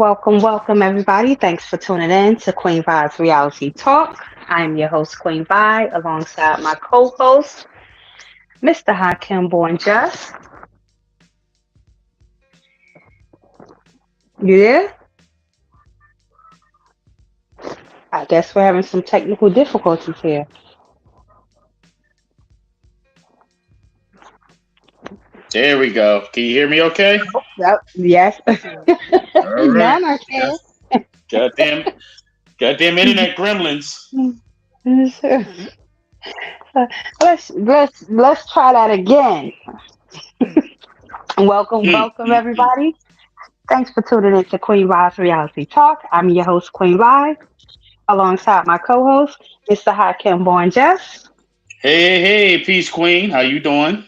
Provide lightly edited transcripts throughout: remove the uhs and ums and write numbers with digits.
Welcome, welcome, everybody. Thanks for tuning in to Queen Vi's Reality Talk. I'm your host, Queen Vi, alongside my co-host, Mr. Hakim BornJust. You there? I guess we're having some technical difficulties here. There we go. Can you hear me okay? Yep. Yes. All Now right. I can. Yes. Goddamn, goddamn internet gremlins. Let's try that again. Welcome, Mm, welcome, mm, mm. everybody. Thanks for tuning in to Queen Vi's Reality Talk. I'm your host, Queen Vi, alongside my co-host, Mr. Hakim BornJust. Hey, hey, hey, peace queen. How you doing?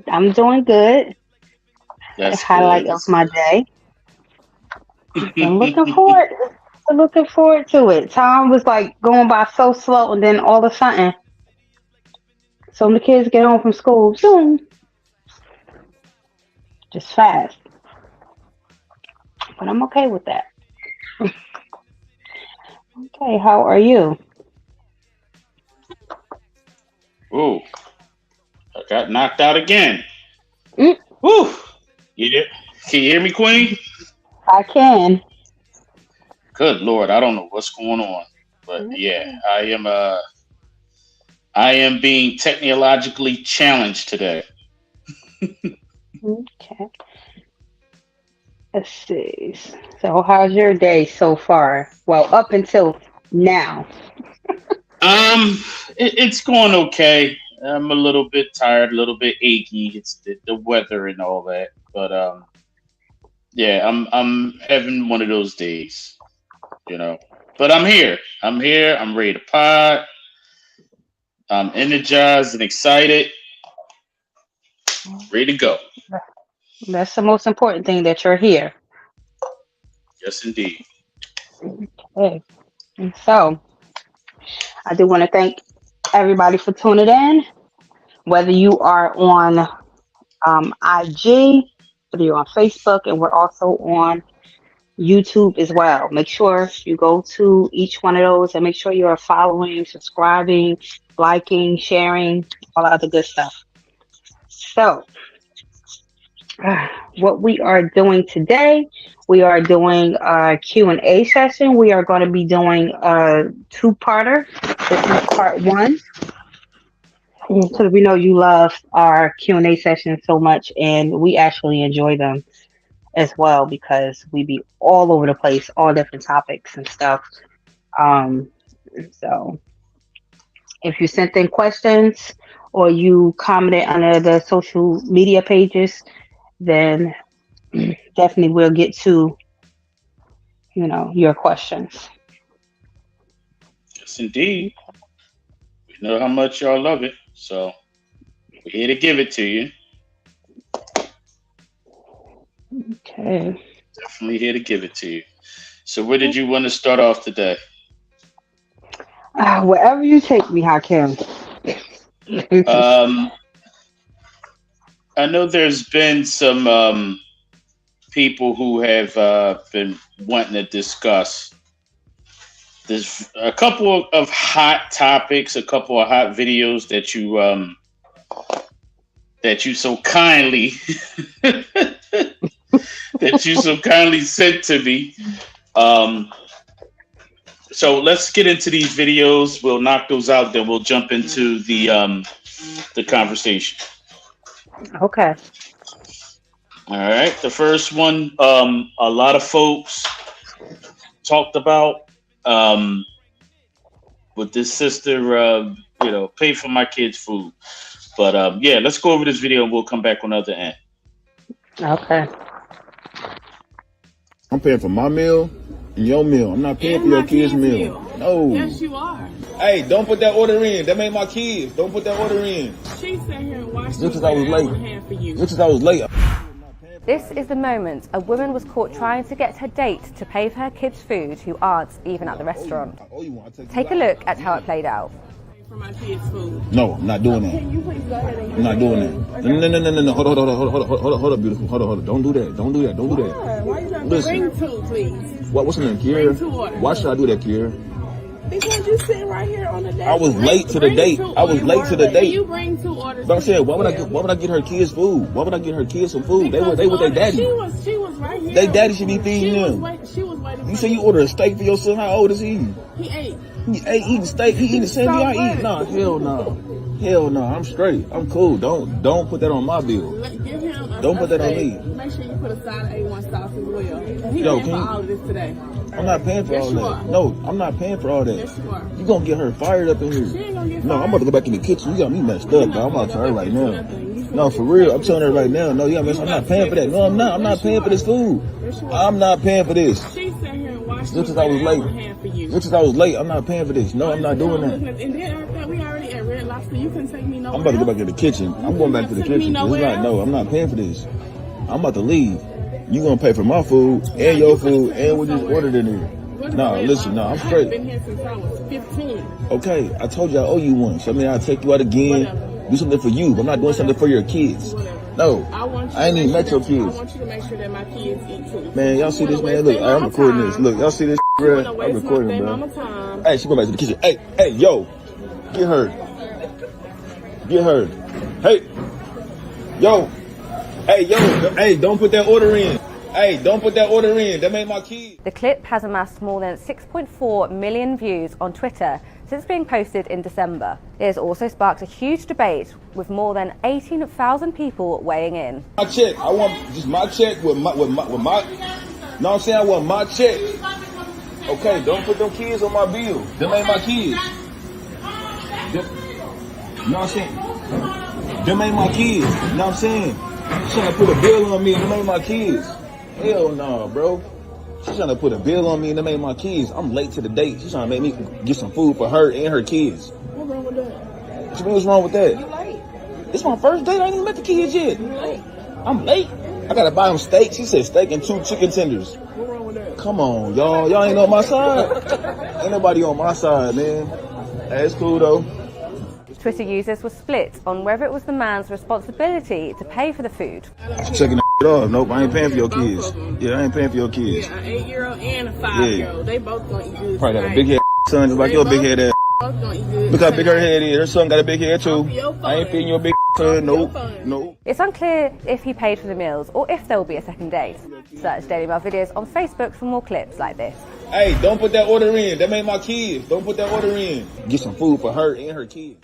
I'm doing good. That's Highlight good. of That's my good. day. I'm looking forward to it. Time was like going by so slow, and then all of a sudden, so when the kids get home from school, boom, just fast. But I'm okay with that. Okay, how are you? Ooh, I got knocked out again. Mm, Woo. You did? Can you hear me, queen? I can. Good lord, I don't know what's going on, but yeah, Okay. I am being technologically challenged today. Okay. Let's see. So, how's your day so far? Well, up until now. It's going okay. I'm a little bit tired, a little bit achy. It's the weather and all that, but yeah, I'm having one of those days, you know. But I'm here. I'm here. I'm ready to pod. I'm energized and excited, ready to go. That's the most important thing that you're here. Yes, indeed. Okay. And so, I do want to thank everybody for tuning in, whether you are on IG, whether you're on Facebook, and we're also on YouTube as well. Make sure you go to each one of those and make sure you are following, subscribing, liking, sharing, all the other good stuff. So, what we are doing today, we are doing a Q&A session. We are going to be doing a two-parter. This is part one. Because we know you love our Q&A sessions so much, and we actually enjoy them as well because we be all over the place, all different topics and stuff. Um, so if you sent in questions or you commented under the social media pages, then definitely we'll get to your questions. Yes, indeed. We know how much y'all love it, so we're here to give it to you. Okay. Definitely here to give it to you. So, where did you want to start off today? Wherever you take me, Hakim. Um, I know there's been some people who have been wanting to discuss. There's a couple of hot topics, a couple of hot videos that you so kindly that you so kindly sent to me. Um, so let's get into these videos. We'll knock those out, then we'll jump into the conversation. Okay. All right. The first one, a lot of folks talked about um, with this sister, pay for my kids' food. But yeah, let's go over this video and we'll come back on the other end. Okay. I'm paying for my meal and your meal. I'm not paying for your kids' meal. No. Yes, you are. Hey, don't put that order in. That ain't my kids. Don't put that order in. She sat here and watched Just you because I was wait an hour late. and a half for you. Just because I was late. This is the moment a woman was caught trying to get her date to pay for her kids' food who aren't even at the restaurant. I owe you one. I'll take Take a you out. look at how it played out. for my kids' food. No, I'm not doing that. Can you please go ahead and I'm not doing that. No. Hold up, beautiful. Hold up. Don't do that. Don't do that. Why you trying to Listen. bring two, please? What's her name, Kiera? Bring 2 orders. Why should I do that, Kiera? Because you sitting right here on the day. I was late to the date. I was late to the date. You bring 2 orders. But I said, why would I get her kids food? Why would I get her kids some food? They with their daddy. She was right here. They daddy should be feeding them. She was waiting. You say you order a steak for your son? How old is he? He ate. He ain't eating steak. He eating the same thing I eat. Nah, hell no. Hell no. I'm straight. I'm cool. Don't put that on my bill. Give him Don't put that on me. Make sure you put a side of A1 sauce as well. He Yo, paying for all of this today. I'm not paying for all that. No, I'm not paying for all that. Yes, you are. You gonna get her fired up in here. She ain't gonna get No, fired. I'm about to go back in the kitchen. You got me messed up, dog. I'm about to tell her right now. No, for real. I'm telling her right now. No, you got me. I'm not paying for that. No, I'm not. I'm not paying for this food. I'm not paying for this. She sat here and watched Just as I was late. Just as I was late, I'm not paying for this. No, I'm not doing that. And then after that, we already at Red Lobster. You can take me nowhere. I'm about to go back to the kitchen. I'm going back to the kitchen. It's not, no, I'm not paying for this. I'm about to leave. You gonna pay for my food and your food and what you just ordered in here. No, listen, no, I'm straight. I've been here since I was 15. Okay, I told you I owe you one. So I mean, I'll take you out again. Do something for you, but I'm not doing something for your kids. No, I ain't even met your kids. I want you to make sure that my kids eat too. Man, y'all see this, man? Look, I'm recording this. Look, y'all see this, bro? I'm recording, bro. Hey, she going back to the kitchen. Hey, yo, get her. Get her. Hey, yo. Hey, don't put that order in. Hey, don't put that order in. That made my kids. The clip has amassed more than 6.4 million views on Twitter since being posted in December. It has also sparked a huge debate with more than 18,000 people weighing in. My check. I want just my check with my. No, I'm saying I want my check. Okay, don't put them kids on my bill. Them ain't my kids. You know what I'm saying? Them ain't my kids. You know what I'm saying? She's trying to put a bill on me and them ain't my kids. Hell no, bro. She's trying to put a bill on me and them ain't my kids. I'm late to the date. She's trying to make me get some food for her and her kids. What's wrong with that? What you mean what's wrong with that? You late. It's my first date. I ain't even met the kids yet. You late. I'm late. I gotta buy them steak. She said steak and 2 chicken tenders. What's wrong with that? Come on, y'all. Y'all ain't on my side. Ain't nobody on my side, man. Hey, it's cool though. Twitter users were split on whether it was the man's responsibility to pay for the food. Checking that off. Nope, I ain't paying for your kids. Yeah, I ain't paying for your kids. Yeah, an 8-year-old and a 5-year-old. They both gonna eat good. Probably got a big head son just like your big head ass. Both gonna eat good. Look how big her head is. Her son got a big head too. Your fun. I ain't feeding your big son. Nope. Nope. It's unclear if he paid for the meals or if there will be a second date. Search Daily Mail videos on Facebook for more clips like this. Hey, don't put that order in. That ain't my kids. Don't put that order in. Get some food for her and her kids.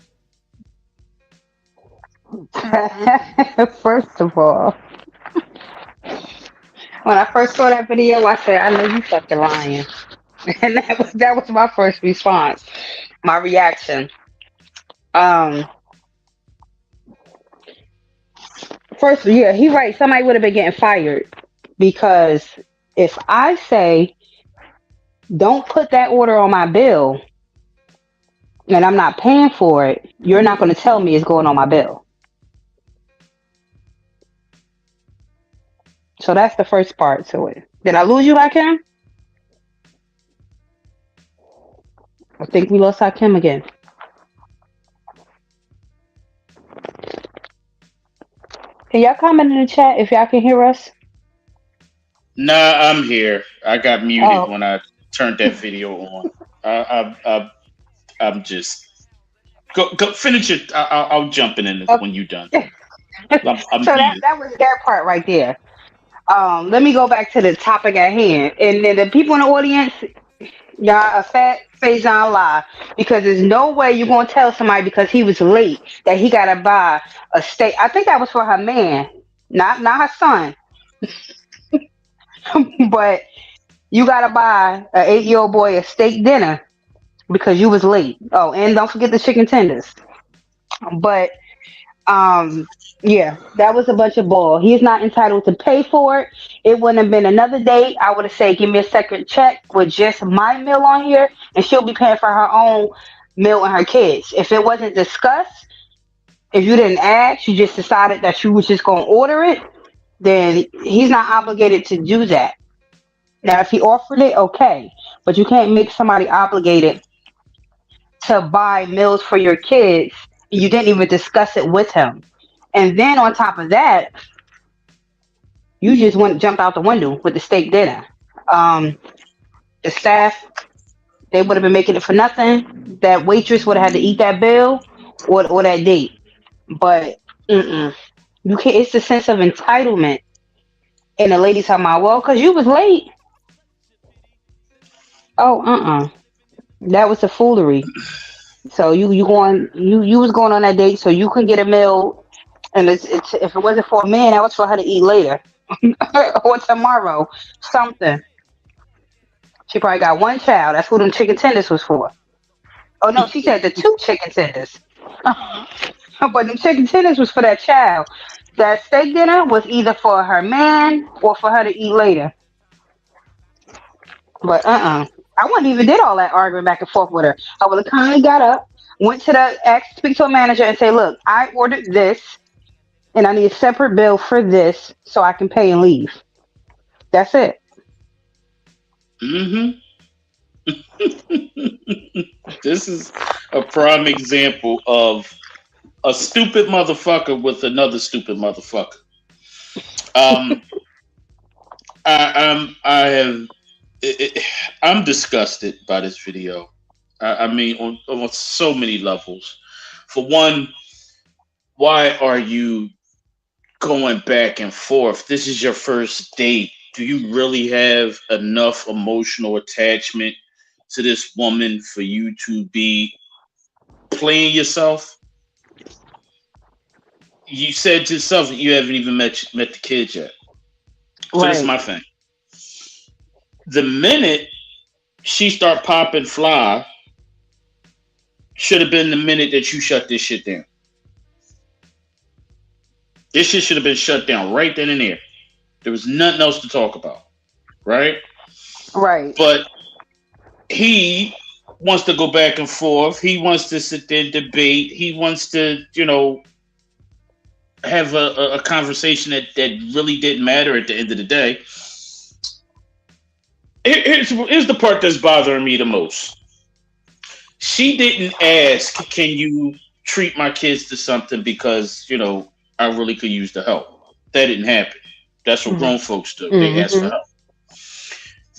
First of all, when I first saw that video, I said, "I know you fucking lying," and that was my first response, my reaction. First, yeah, he right. Somebody would have been getting fired because if I say, "Don't put that order on my bill," and I'm not paying for it, you're not going to tell me it's going on my bill. So that's the first part to it. Did I lose you, Hakim? I think we lost Hakim again. Can y'all comment in the chat if y'all can hear us? Nah, I'm here. I got muted when I turned that video on. I'm just go finish it. I'll jump in when you're done. I'm So that was that part right there. Let me go back to the topic at hand. And then the people in the audience, y'all a fat Faison lie. Because there's no way you're going to tell somebody because he was late that he got to buy a steak. I think that was for her man, not her son. But you got to buy an 8-year-old boy a steak dinner because you was late. Oh, and don't forget the chicken tenders. But yeah, that was a bunch of bull. He's not entitled to pay for it. It wouldn't have been another date. I would have said, give me a second check with just my meal on here, and she'll be paying for her own meal and her kids. If it wasn't discussed, if you didn't ask, you just decided that you was just going to order it, then he's not obligated to do that. Now, if he offered it, okay, but you can't make somebody obligated to buy meals for your kids. You didn't even discuss it with him. And then on top of that, you just jumped out the window with the steak dinner. Um, the staff, they would have been making it for nothing. That waitress would have had to eat that bill or that date. But you can't. It's the sense of entitlement. And the lady talking about, well, because you was late. Oh, that was the foolery. So you was going on that date so you could get a meal, and it's if it wasn't for a man, that was for her to eat later or tomorrow, something. She probably got one child. That's who them chicken tenders was for. Oh no, she said the two chicken tenders. But the chicken tenders was for that child. That steak dinner was either for her man or for her to eat later. But I wouldn't even did all that arguing back and forth with her. I would have kindly got up, went to speak to a manager and say, look, I ordered this and I need a separate bill for this so I can pay and leave. That's it. This is a prime example of a stupid motherfucker with another stupid motherfucker. I'm disgusted by this video. I mean, on so many levels. For one, why are you going back and forth? This is your first date. Do you really have enough emotional attachment to this woman for you to be playing yourself? You said to yourself that you haven't even met the kids yet. So This is my thing. The minute she start popping fly should have been the minute that you shut this shit down. This shit should have been shut down right then and there. There was nothing else to talk about, right? Right. But he wants to go back and forth. He wants to sit there and debate. He wants to, have a conversation that really didn't matter at the end of the day. Here's the part that's bothering me the most. She didn't ask, can you treat my kids to something because, I really could use the help. That didn't happen. That's what grown folks do. They ask for help.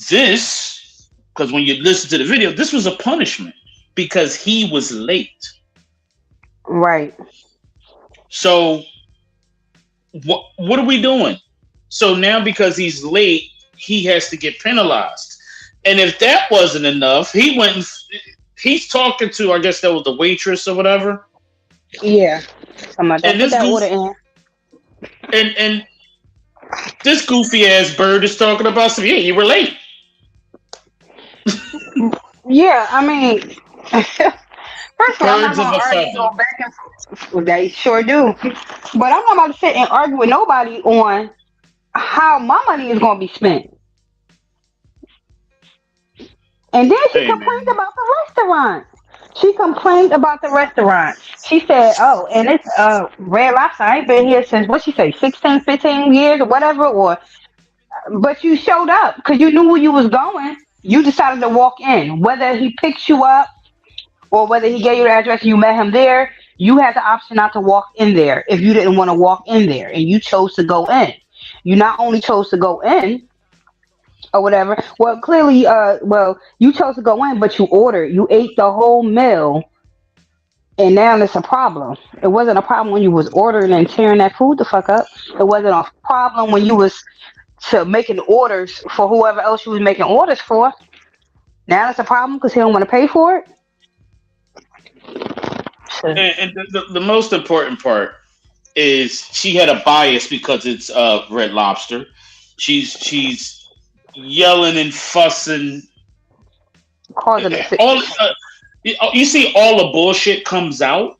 This, because when you listen to the video, this was a punishment because he was late. Right. So what are we doing? So now because he's late, he has to get penalized. And if that wasn't enough, he went and he's talking to, I guess that was the waitress or whatever. Yeah. And this and this goofy ass bird is talking about some, you were late. Yeah, I mean, first of all, I'm not going to argue go back and forth. They sure do. But I'm not about to sit and argue with nobody on how my money is going to be spent. And then she complained about the restaurant. She said, oh, and it's Red Lobster. I ain't been here since, what she say, 16, 15 years or whatever. But you showed up because you knew where you was going. You decided to walk in. Whether he picked you up or whether he gave you the address and you met him there, you had the option not to walk in there if you didn't want to walk in there. And you chose to go in. You not only chose to go in, or whatever. Well, clearly, you chose to go in, but you ordered. You ate the whole meal, and now it's a problem. It wasn't a problem when you was ordering and tearing that food the fuck up. It wasn't a problem when you was making orders for whoever else you was making orders for. Now it's a problem because he don't want to pay for it. And the most important part is she had a bias because it's Red Lobster. She's yelling and fussing. You see, all the bullshit comes out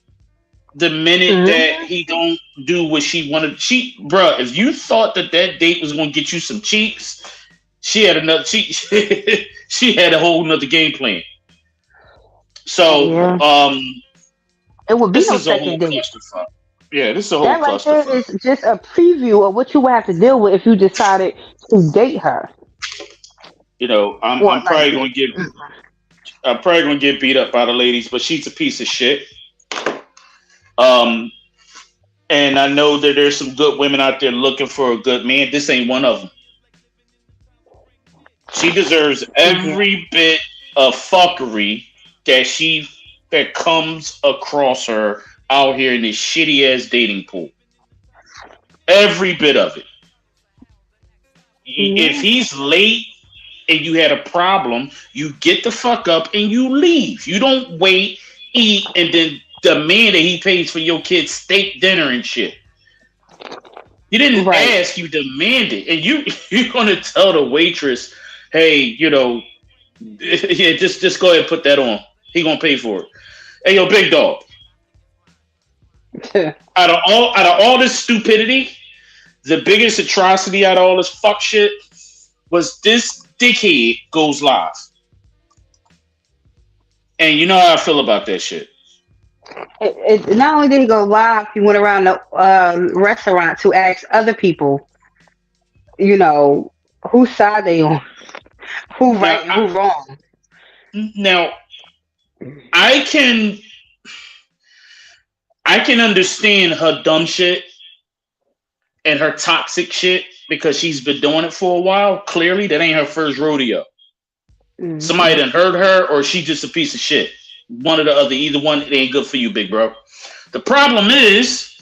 the minute that he don't do what she wanted. Bruh, if you thought that date was going to get you some cheeks, she had she had a whole nother game plan. So, it would be no second date. Yeah, this is a whole clusterfuck. That right there is just a preview of what you would have to deal with if you decided to date her. I'm probably going to give I'm probably gonna get beat up by the ladies, but she's a piece of shit. Um, and I know that there's some good women out there looking for a good man. This ain't one of them. She deserves every bit of fuckery that comes across her out here in this shitty ass dating pool. Every bit of it. If he's late and you had a problem, you get the fuck up and you leave. You don't wait, eat, and then demand that he pays for your kid's steak dinner and shit. You didn't ask, you demanded. And you're gonna tell the waitress, hey, you know, yeah, just go ahead and put that on. He gonna pay for it. Hey, yo, big dog. out of all this stupidity, the biggest atrocity out of all this fuck shit was this dickhead goes live. And you know how I feel about that shit. Not only did he go live, he went around the restaurant to ask other people, you know, whose side they on, who right and who wrong. Now, I can understand her dumb shit and her toxic shit because she's been doing it for a while. Clearly, that ain't her first rodeo. Mm-hmm. Somebody done hurt her, or she just a piece of shit. One or the other, either one, it ain't good for you, big bro. The problem is,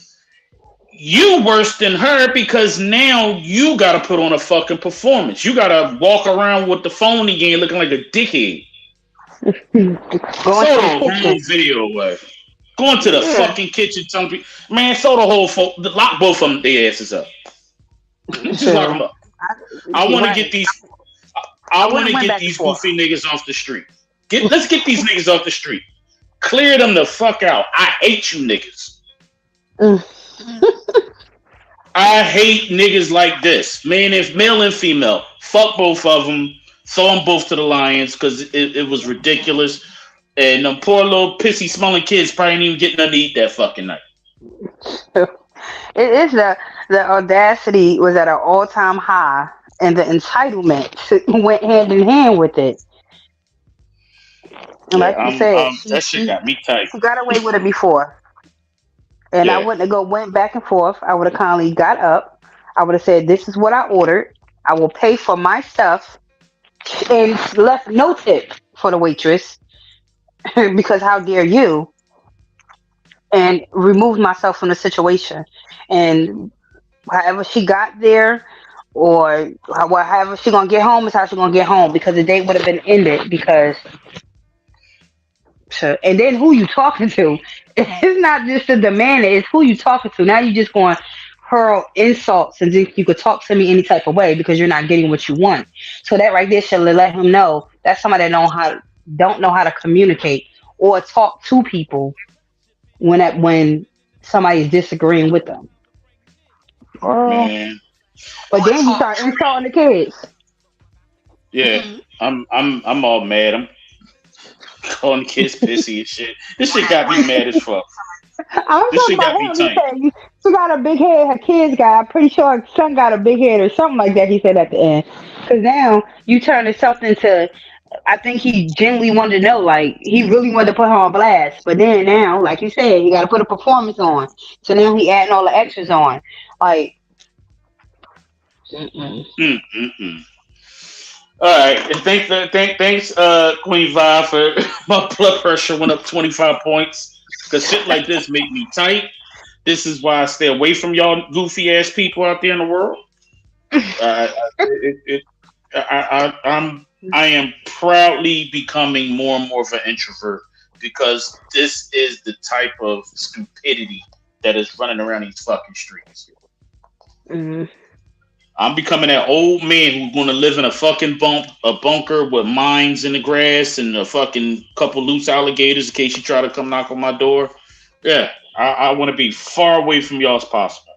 you worse than her because now you got to put on a fucking performance. You got to walk around with the phone again looking like a dickhead. Throw the whole video away. Going to the fucking kitchen, telling people, man, throw the whole lock both of them their asses up. Just lock them up. I want to get these. I want to get these goofy niggas off the street. Let's get these niggas off the street. Clear them the fuck out. I hate you niggas. I hate niggas like this. Man, if male and female, fuck both of them. Throw them both to the lions because it was ridiculous. And them poor little pissy smelling kids probably didn't even get nothing to eat that fucking night. It is the audacity was at an all-time high, and the entitlement went hand in hand with it. And like you said, that shit got me tight. She got away with it before. And I wouldn't have went back and forth. I would have kindly got up. I would have said, this is what I ordered. I will pay for my stuff. And left no tip for the waitress. Because how dare you? And removed myself from the situation. And however she got there, or however she gonna get home is how she gonna get home. Because the date would have been ended. Because... And then who you talking to? It's not just the demand, it's who you talking to. Now you just going to hurl insults and think you could talk to me any type of way because you're not getting what you want. So that right there should let him know that's somebody that don't know how to communicate or talk to people when somebody is disagreeing with them. Man. But then you start insulting the kids. Yeah, I'm all mad. I'm calling the kids pissy and shit. This shit got me mad as fuck. This shit got me tight. She got a big head. Her kids got. I'm pretty sure her son got a big head or something like that. He said at the end. Because now you turn it something to. I think he genuinely wanted to know. Like he really wanted to put her on blast. But then now, like you said, he got to put a performance on. So now he adding all the extras on. Like. All right, and thanks, Queen Vi, for my blood pressure went up 25 points because shit like this make me tight. This is why I stay away from y'all goofy ass people out there in the world. I am proudly becoming more and more of an introvert because this is the type of stupidity that is running around these fucking streets. Mm-hmm. I'm becoming that old man who's going to live in a fucking bunker with mines in the grass and a fucking couple loose alligators in case you try to come knock on my door. Yeah, I want to be far away from y'all as possible.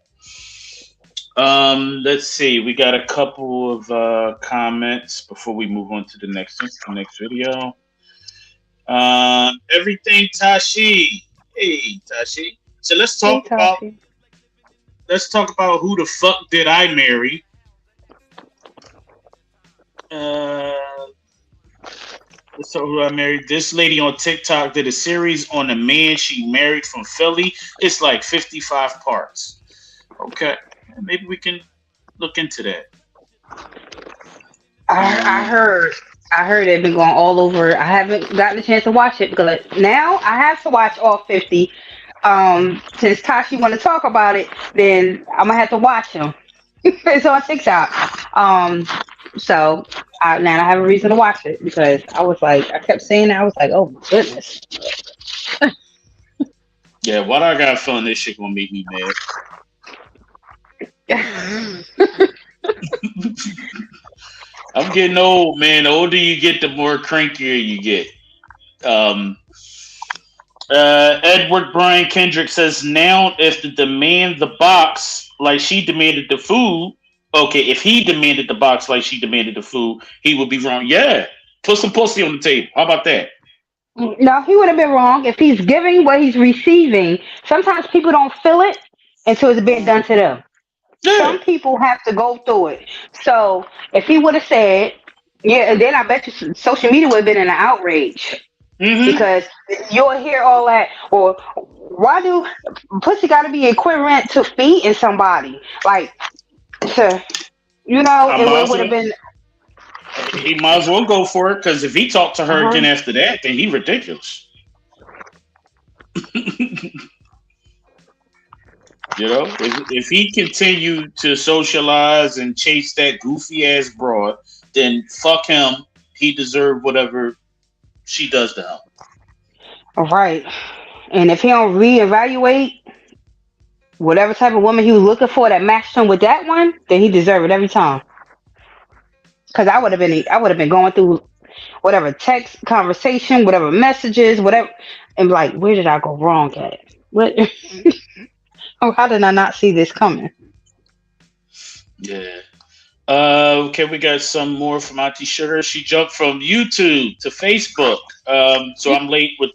Let's see. We got a couple of comments before we move on to the next video. Everything Tashi. Hey, Tashi. So let's talk about who the fuck did I marry. who I married. This lady on TikTok did a series on a man she married from Philly. It's like 55 parts. Okay, maybe we can look into that. I heard they've been going all over. I haven't gotten a chance to watch it because now I have to watch all 50. Since Tashi want to talk about it, then I'm gonna have to watch them. It's on TikTok. So now I have a reason to watch it because I was like, I kept saying that. I was like, oh my goodness. Yeah, why do I got a feeling this shit gonna make me mad? I'm getting old, man. The older you get, the more crankier you get. Edward Brian Kendrick says, now if the demand the box like she demanded the food, okay, if he demanded the box like she demanded the food, he would be wrong. Yeah, put some pussy on the table. How about that? No, he would have been wrong if he's giving what he's receiving. Sometimes people don't feel it until it's been done to them. Yeah. Some people have to go through it. So if he would have said, yeah, and then I bet you social media would have been in an outrage. Because you'll hear all that, or why do pussy got to be equivalent to feeding somebody? Like, to, it would have been. He might as well go for it because if he talked to her again after that, then he ridiculous. If he continued to socialize and chase that goofy ass broad, then fuck him. He deserved whatever she does to him. All right. And if he don't reevaluate whatever type of woman he was looking for that matched him with that one, then he deserved it every time. Because I would have been going through whatever text conversation, whatever messages, whatever, and like, where did I go wrong at? What? Oh, how did I not see this coming? Yeah. Okay, we got some more from Auntie Sugar. She jumped from YouTube to Facebook. So I'm late with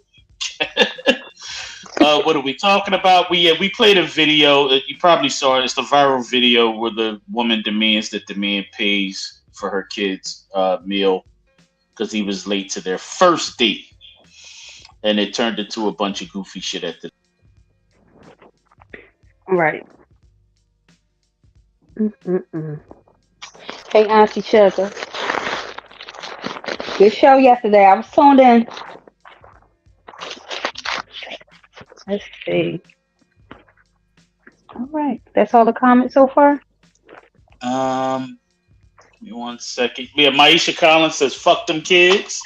what are we talking about? We played a video. You probably saw it. It's the viral video where the woman demands that the man pays for her kids' meal because he was late to their first date. And it turned into a bunch of goofy shit at the Right. Hey, Auntie Sugar. Good show yesterday. I was tuned in. Let's see. All right. That's all the comments so far? Give me 1 second. Yeah, Maisha Collins says, fuck them kids.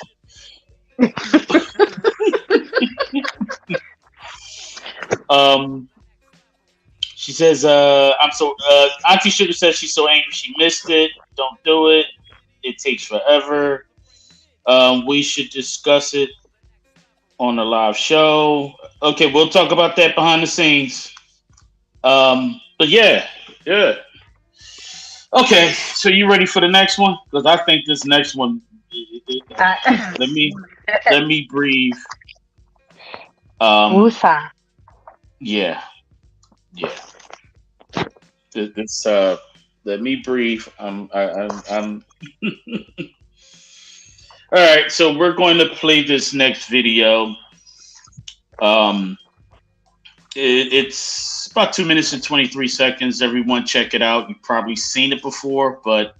She says, Auntie Sugar says she's so angry she missed it. Don't do it. It takes forever. We should discuss it on a live show. Okay, we'll talk about that behind the scenes. But yeah. Okay, so you ready for the next one? Because I think this next one, let me breathe. Woosah. Yeah. This let me breathe. I'm all right, so we're going to play this next video. It's about 2 minutes and 23 seconds. Everyone check it out. You've probably seen it before, but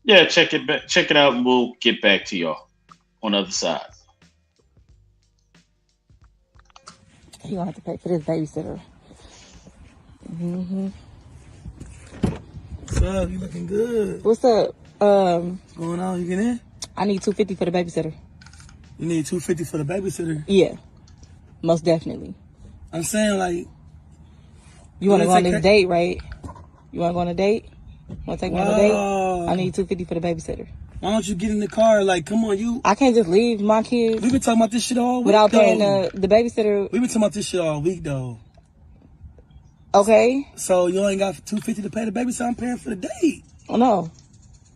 yeah, check it out, and we'll get back to y'all on the other side. You're gonna have to pay for this babysitter. What's up? You looking good? What's up? What's going on? You get in? I need $250 for the babysitter. You need $250 for the babysitter? Yeah, most definitely. I'm saying, like, you want to go on this date, right? You want to go on a date? Want to take me on a date? I need $250 for the babysitter. Why don't you get in the car? Like, come on, you. I can't just leave my kids. We've been talking about this shit all week, without though. paying the babysitter. We've been talking about this shit all week, though. Okay. So you ain't got $250 to pay the babysitter. I'm paying for the date. Oh no.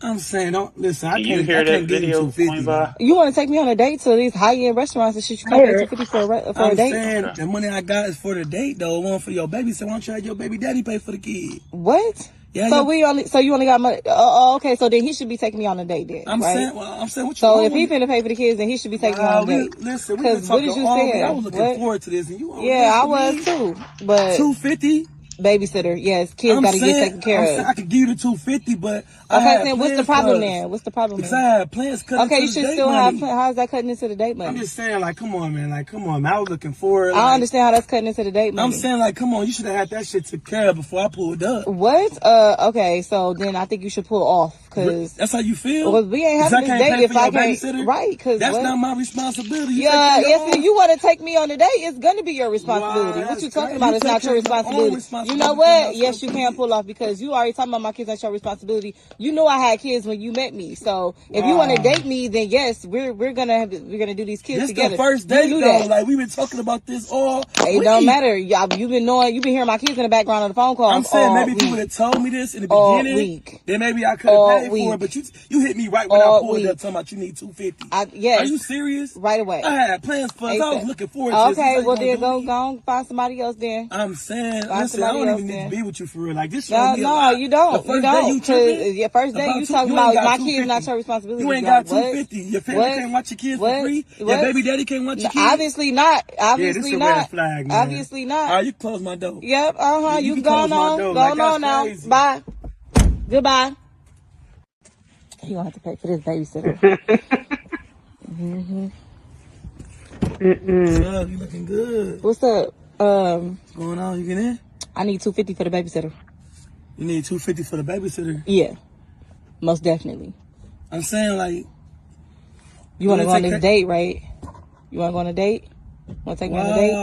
I'm saying, don't listen. Can you hear that video, Queen Vi? You want to take me on a date to these high-end restaurants and shit? You can't pay $250 for a date. I'm saying the money I got is for the date, though. It wasn't for your baby. So why don't you have your baby daddy pay for the kid? What? Yeah, So you only got money. Okay. So then he should be taking me on a date then, I'm right? saying, what you So if he finna pay for the kids, then he should be taking me on a date. Listen, we been Because talking what did you all week. say? I was looking forward to this, and you Yeah, I was too. But 250. babysitter, yes, kids got to get taken care of. I could give you the 250, but okay, then what's the problem then? What's the problem? Because I had plans cut okay, into you the should date still money. have. How is that cutting into the date money? I'm just saying, like, come on, man. Like, come on, man. I was looking forward. I don't understand how that's cutting into the date money. I'm saying, like, come on. You should have had that shit took care of before I pulled up. What? Okay, so then I think you should pull off. Cause that's how you feel? Well, we ain't having this date if I can't. Right, because that's not my responsibility. Yes, if you want to take me on a date, it's going to be your responsibility. What you talking about? It's not your responsibility. You know what? Yes, you can pull off because you already talking about my kids. That's your responsibility. You know I had kids when you met me. So if you want to date me, then yes, we're gonna do these kids together. This the first date though. Like we've been talking about this all week. It don't matter. You've been hearing my kids in the background of the phone calls. I'm saying maybe if you would have told me this in the beginning, then maybe I could have paid for it. But you hit me right when I pulled up talking about you need 250. Yes. Are you serious? Right away. I had plans for us. I was looking forward to this. Okay, well then go on, find somebody else then. I'm saying, listen, I don't even need to be with you for real. Like this. No, you don't. You don't. Your first day, you talking about my kids not your responsibility. You ain't got 250. Your family can't watch your kids for free. Your baby daddy can't watch your kids. Obviously not. Obviously not. Red flag, man. Obviously not. All right, you close my door. Yep. You can go on. Go on now. Bye. Goodbye. You gonna have to pay for this babysitter. What's up? You looking good. What's up? What's going on? You get in? I need $250 for the babysitter. You need $250 for the babysitter? Yeah, most definitely. I'm saying like, you want to go on this date, right? You want to go on a date? Want to take me on a date?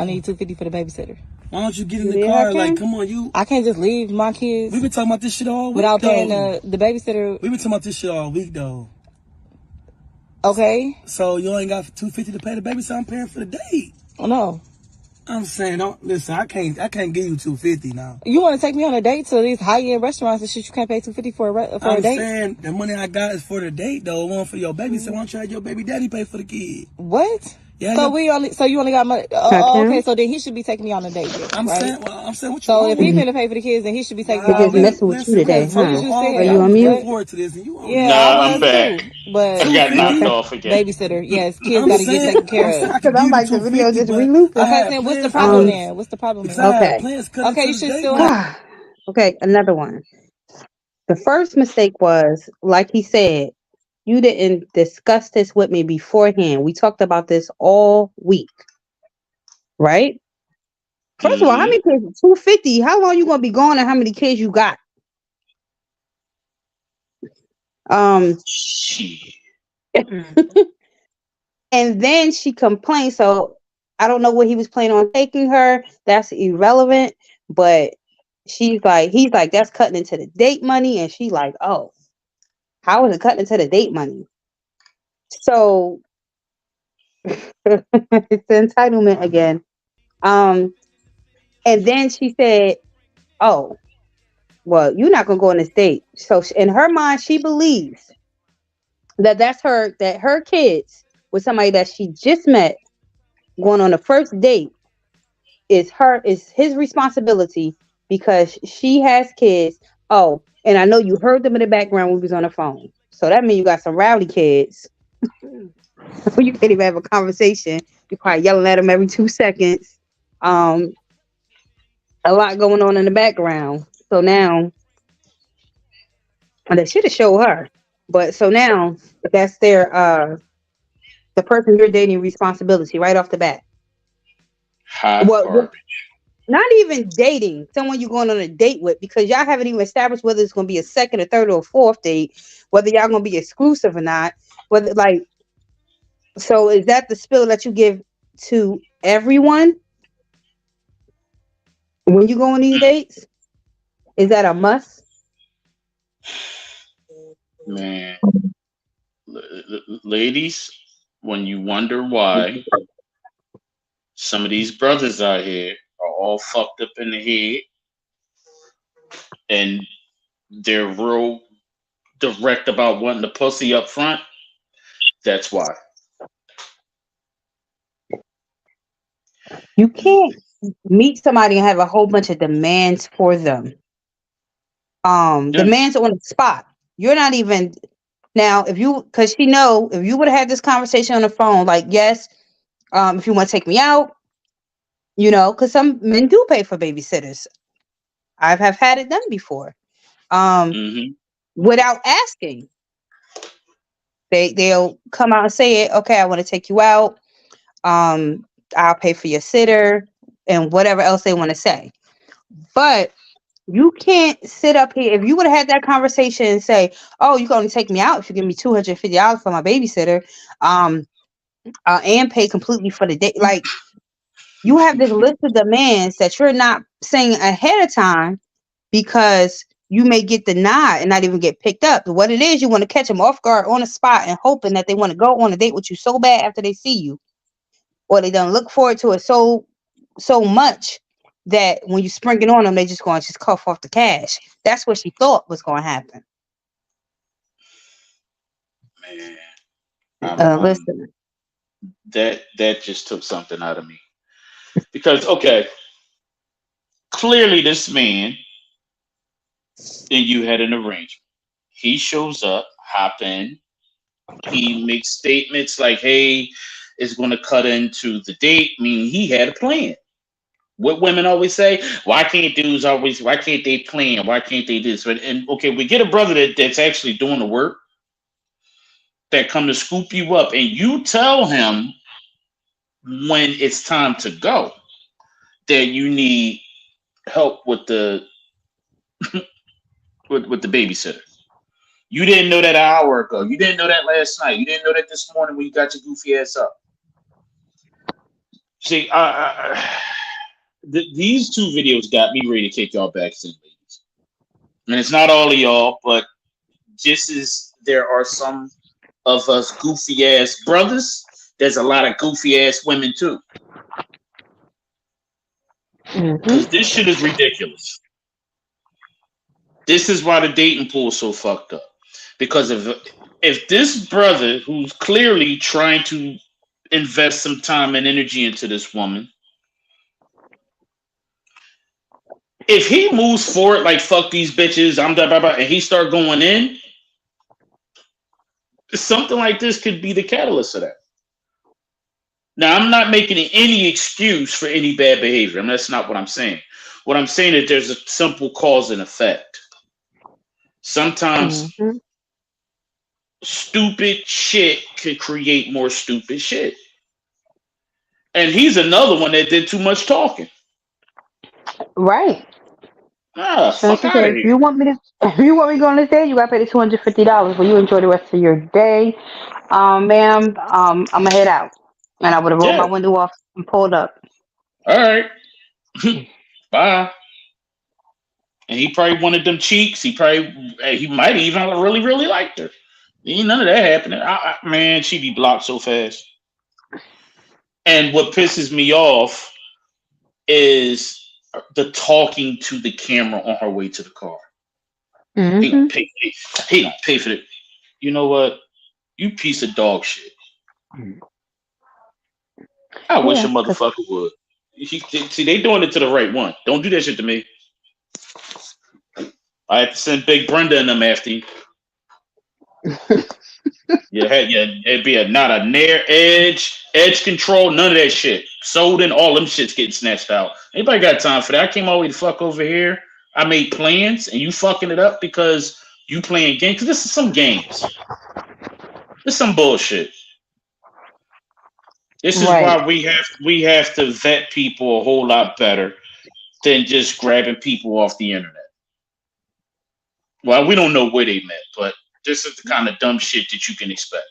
I need $250 for the babysitter. Why don't you get in the car? Like, come on, I can't just leave my kids. We've been talking about this shit all week without paying the babysitter. We've been talking about this shit all week though. Okay. So you ain't got $250 to pay the babysitter. I'm paying for the date. Oh no. I'm saying, don't listen. I can't give you $250 now. You want to take me on a date to these high end restaurants and shit? You can't pay $250 for a date. I'm saying the money I got is for the date though. One for your baby. So why don't you have your baby daddy pay for the kid? What? Yeah, so you only got money. Okay, so then he should be taking me on a date. Then, I'm saying what you. So if he finna pay for the kids, then he should be taking. We're just messing with you today, huh? Are you on mute? I'm back. But I got knocked off again. Babysitter, yes, kids gotta get taken care of. Because I'm like the video just relooped. Okay, then what's the problem then? What's the problem then? Okay, you should still have. Okay, another one. The first mistake was, like he said, you didn't discuss this with me beforehand. We talked about this all week, right? First of all, how many kids? 250. How long you gonna be gone, and how many kids you got? And then she complained. So I don't know what he was planning on taking her. That's irrelevant. But he's like, that's cutting into the date money, and she like, oh. How is it cutting into the date money? So it's the entitlement again. And then she said, oh, well, you're not going to go on this date. So in her mind, she believes that her kids with somebody that she just met going on the first date is his responsibility because she has kids. Oh, and I know you heard them in the background when we was on the phone. So that means you got some rowdy kids. You can't even have a conversation. You're probably yelling at them every 2 seconds. A lot going on in the background. So now, they should have showed her. But so now, that's the person you're dating responsibility right off the bat. Garbage. Not even dating someone you're going on a date with, because y'all haven't even established whether it's going to be a second, a third, or a fourth date, whether y'all going to be exclusive or not. Whether so is that the spill that you give to everyone when you go on these dates? Is that a must? Man, ladies, when you wonder why some of these brothers out here are all fucked up in the head and they're real direct about wanting the pussy up front, that's why. You can't meet somebody and have a whole bunch of demands for them. The man's on the spot. You're not even now. Because she know if you would have had this conversation on the phone, like yes, if you want to take me out, because some men do pay for babysitters. I have had it done before, without asking. They'll come out and say it. Okay, I want to take you out. I'll pay for your sitter and whatever else they want to say. But you can't sit up here. If you would have had that conversation and say, "Oh, you can only take me out if you give me $250 for my babysitter," and pay completely for the day. Like you have this list of demands that you're not saying ahead of time because you may get denied and not even get picked up. But what it is, you want to catch them off guard on the spot and hoping that they want to go on a date with you so bad after they see you, or they don't look forward to it so much that when you spring it on them, they just going to just cough off the cash. That's what she thought was going to happen. Man, listen, that just took something out of me because clearly this man and you had an arrangement. He shows up, hop in. He makes statements like, "Hey, it's going to cut into the date." I mean, he had a plan. What women always say, why can't they plan? Why can't they do this? And we get a brother that's actually doing the work, that come to scoop you up, and you tell him when it's time to go that you need help with the with the babysitter. You didn't know that an hour ago. You didn't know that last night. You didn't know that this morning when you got your goofy ass up. See, these two videos got me ready to kick y'all back in, ladies. And it's not all of y'all, but just as there are some of us goofy ass brothers, there's a lot of goofy ass women too. Because this shit is ridiculous. This is why the dating pool is so fucked up. Because if this brother who's clearly trying to invest some time and energy into this woman, if he moves forward like fuck these bitches, I'm blah, blah, blah, and he start going in, something like this could be the catalyst of that. Now, I'm not making any excuse for any bad behavior. That's not what I'm saying. What I'm saying is there's a simple cause and effect. Sometimes stupid shit could create more stupid shit. And he's another one that did too much talking. Right. Fuck out of here. If you want me to go on this day, you gotta pay the $250. Will you enjoy the rest of your day, ma'am? I'm gonna head out, and I would have rolled my window off and pulled up. All right, bye. And he probably wanted them cheeks. He might even really, really liked her. Ain't none of that happening. Man, she be blocked so fast. And what pisses me off is the talking to the camera on her way to the car. He don't pay for it. You know what? You piece of dog shit. I wish a motherfucker would. See, they doing it to the right one. Don't do that shit to me. I had to send Big Brenda and them after you. It'd be not a near edge control, none of that shit. Sold in, all them shits getting snatched out. Anybody got time for that? I came all the way the fuck over here. I made plans, and you fucking it up because you playing games. Because this is some games. This is some bullshit. This is why we have to vet people a whole lot better than just grabbing people off the internet. Well, we don't know where they met, but this is the kind of dumb shit that you can expect.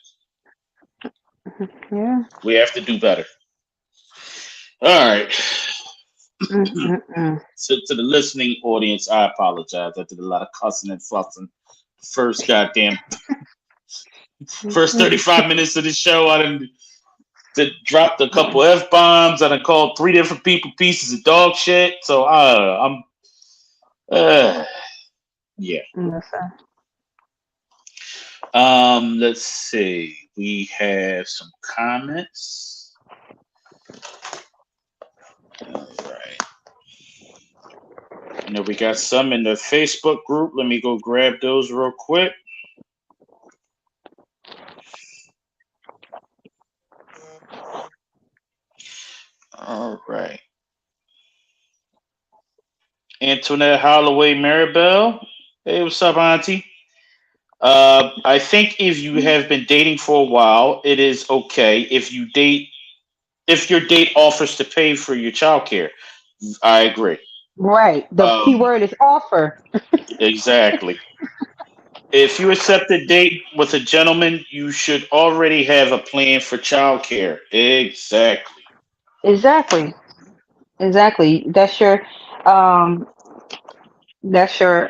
Yeah. We have to do better. All right. So to the listening audience, I apologize. I did a lot of cussing and fussing. First 35 minutes of the show, I done dropped a couple F-bombs. I done called 3 different people pieces of dog shit. So yeah. Let's see. We have some comments. All right. We got some in the Facebook group. Let me go grab those real quick. All right. Antoinette Holloway Maribel. Hey, what's up, Auntie? I think if you have been dating for a while, it is okay if your date offers to pay for your childcare. I agree. Right. The key word is offer. Exactly. If you accept a date with a gentleman, you should already have a plan for childcare. Exactly. Exactly. Exactly. Um that's your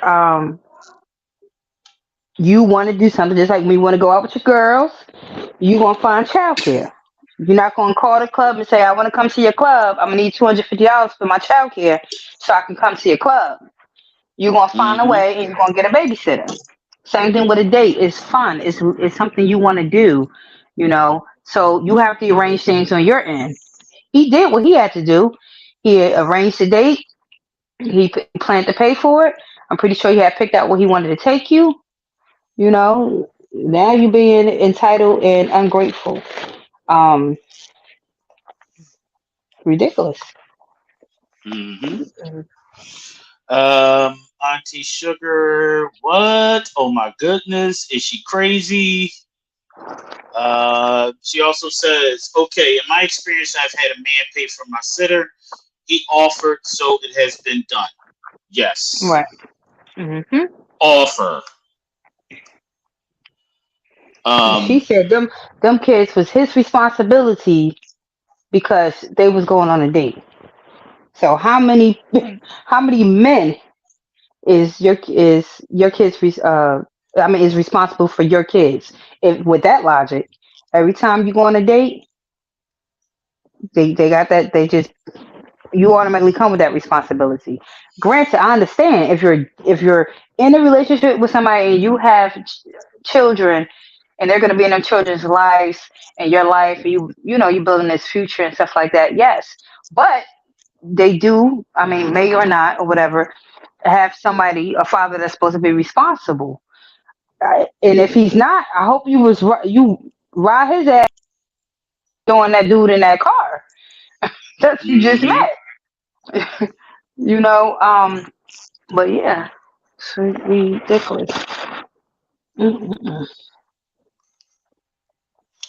you want to do something just like me, want to go out with your girls, you gonna find childcare. You're not gonna call the club and say, I want to come to your club. I'm gonna need $250 for my childcare so I can come to your club. You're gonna find a Mm-hmm. way and you're gonna get a babysitter. Same thing with a date. It's fun. It's something you want to do, So you have to arrange things on your end. He did what he had to do. He arranged the date. He planned to pay for it. I'm pretty sure he had picked out where he wanted to take you. Now you're being entitled and ungrateful. Um, Ridiculous. Mm-hmm. Auntie Sugar, what? Oh my goodness, is she crazy? She also says, okay, in my experience, I've had a man pay for my sitter. He offered, so it has been done. Yes. Right. Mm-hmm. Offer. She said them kids was his responsibility because they was going on a date. So how many men is your kids is responsible for your kids? If with that logic, every time you go on a date, they got that you automatically come with that responsibility. Granted, I understand if you're in a relationship with somebody and you have children and they're going to be in their children's lives and your life, and you're building this future and stuff like that. Yes, but they do. I mean, may or not or whatever, have a father that's supposed to be responsible. And if he's not, I hope you ride his ass throwing that dude in that car that you just met. But yeah, it's ridiculous. Mm-mm-mm.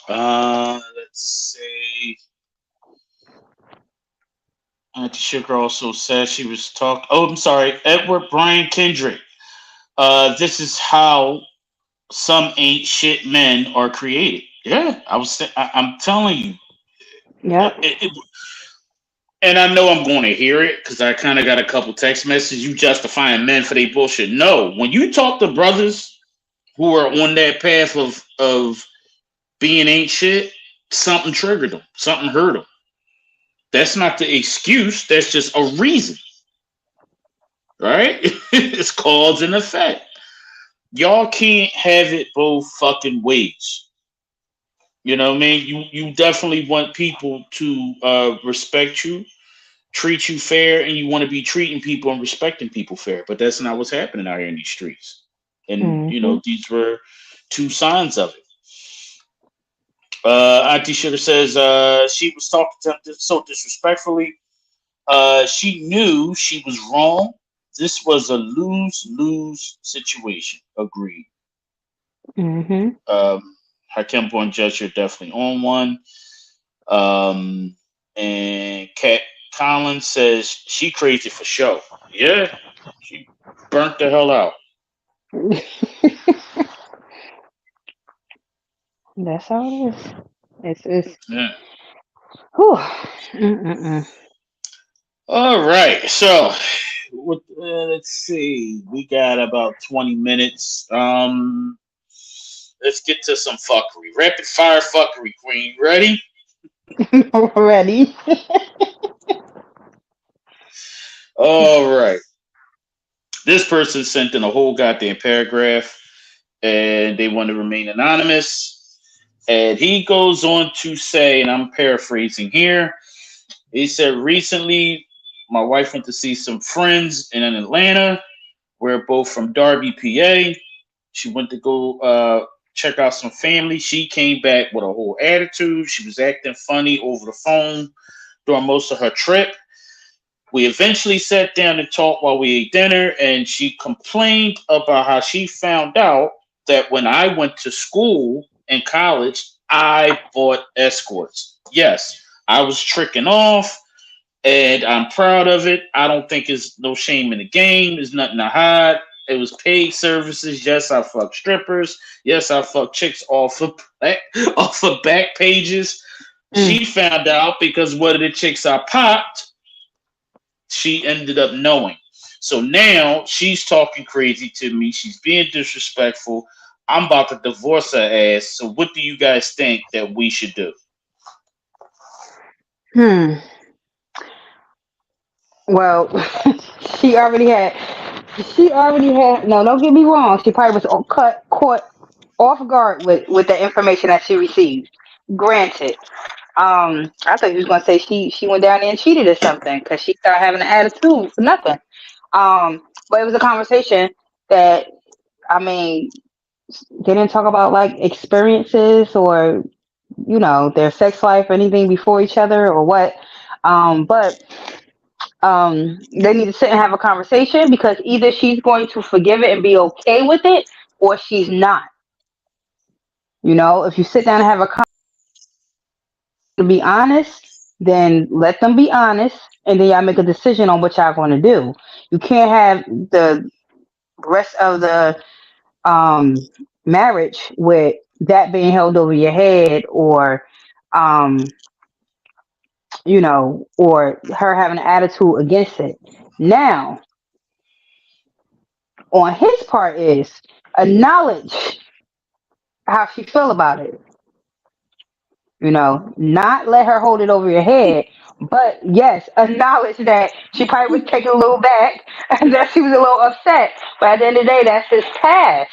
Let's see. Auntie Sugar also says she was talking. Oh, I'm sorry, Edward Brian Kendrick. This is how some ain't shit men are created. Yeah, I'm telling you. Yep. And I know I'm going to hear it because I kind of got a couple text messages. You justifying men for their bullshit. No, when you talk to brothers who are on that path of being ain't shit, something triggered them. Something hurt them. That's not the excuse. That's just a reason. Right? It's cause and effect. Y'all can't have it both fucking ways. You know what I mean? You definitely want people to respect you, treat you fair, and you want to be treating people and respecting people fair. But that's not what's happening out here in these streets. And these were two signs of it. Auntie Sugar says she was talking to him so disrespectfully. She knew she was wrong. This was a lose-lose situation. Agreed. Mm-hmm. Hakim BornJust, you're definitely on one. And Kat Collins says she crazy for show. Yeah, she burnt the hell out. That's how it is. It's Yeah. Whew. Mm-mm-mm. All right, so let's see. We got about 20 minutes. Let's get to some fuckery. Rapid fire fuckery, Queen. Ready? Ready? All right. This person sent in a whole goddamn paragraph, and they want to remain anonymous. And he goes on to say, and I'm paraphrasing here, he said, recently My wife went to see some friends in Atlanta. We're both from Darby, PA. She went to go check out some family. She came back with a whole attitude. She was acting funny over the phone during most of her trip. We eventually sat down and talked while we ate dinner, and she complained about how she found out that when I went to school in college, I bought escorts. Yes, I was tricking off, and I'm proud of it. I don't think there's no shame in the game. There's nothing to hide. It was paid services. Yes, I fucked strippers. Yes, I fucked chicks off of back pages. She found out because one of the chicks I popped, she ended up knowing. So now she's talking crazy to me. She's being disrespectful. I'm about to divorce her ass. So what do you guys think that we should do? Well, she already had. No, don't get me wrong. She probably was caught off guard with the information that she received. Granted, I thought he was gonna say she went down there and cheated or something because she started having an attitude for nothing. But it was a conversation that, I mean, they didn't talk about like experiences or their sex life or anything before each other or what. But they need to sit and have a conversation because either she's going to forgive it and be okay with it or she's not. If you sit down and have a conversation to be honest, then let them be honest and then y'all make a decision on what y'all going to do. You can't have the rest of the marriage with that being held over your head or or her having an attitude against it. Now, on his part is acknowledge how she feel about it. Not let her hold it over your head, but yes, acknowledge that she probably was taken a little back and that she was a little upset. But at the end of the day, that's his past.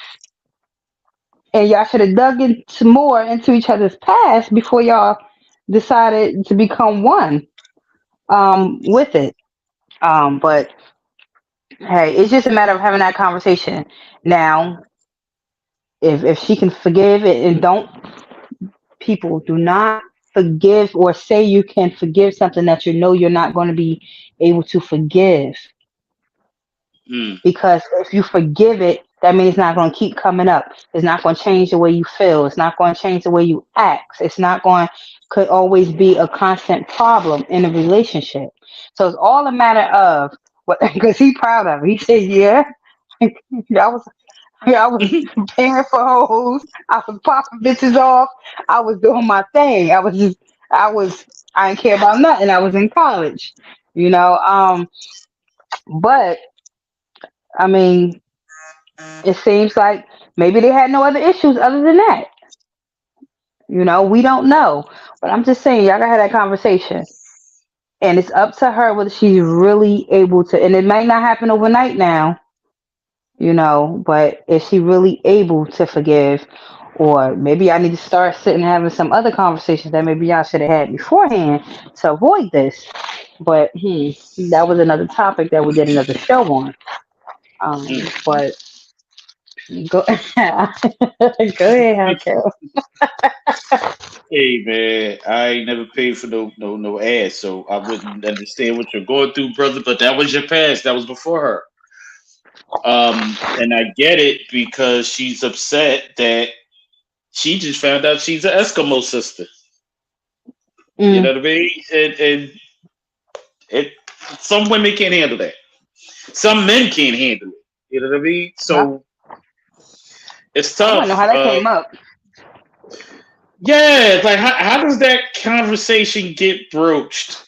And y'all should have dug into more into each other's past before y'all decided to become one with it. But hey, it's just a matter of having that conversation. Now, if she can forgive it and people do not forgive or say you can forgive something that you're not going to be able to forgive. Because if you forgive it, that means it's not going to keep coming up. It's not going to change the way you feel. It's not going to change the way you act. It's not going could always be a constant problem in a relationship. So it's all a matter of what, because he's proud of it. He said, yeah, I was paying for hoes. I was popping bitches off. I was doing my thing. I didn't care about nothing. I was in college, but I mean, it seems like maybe they had no other issues other than that. We don't know. But I'm just saying, y'all gotta have that conversation. And it's up to her whether she's really able to. And it might not happen overnight now, but is she really able to forgive? Or maybe I need to start sitting and having some other conversations that maybe y'all should have had beforehand to avoid this. But that was another topic that we did another show on. But go, go ahead, Hakim. Hey man, I ain't never paid for no ass, so I wouldn't understand what you're going through, brother. But that was your past. That was before her. And I get it because she's upset that she just found out she's an Eskimo sister. You know what I mean? And some women can't handle that. Some men can't handle it. You know what I mean? So it's tough. I don't know how that came up. Yeah, it's like how does that conversation get broached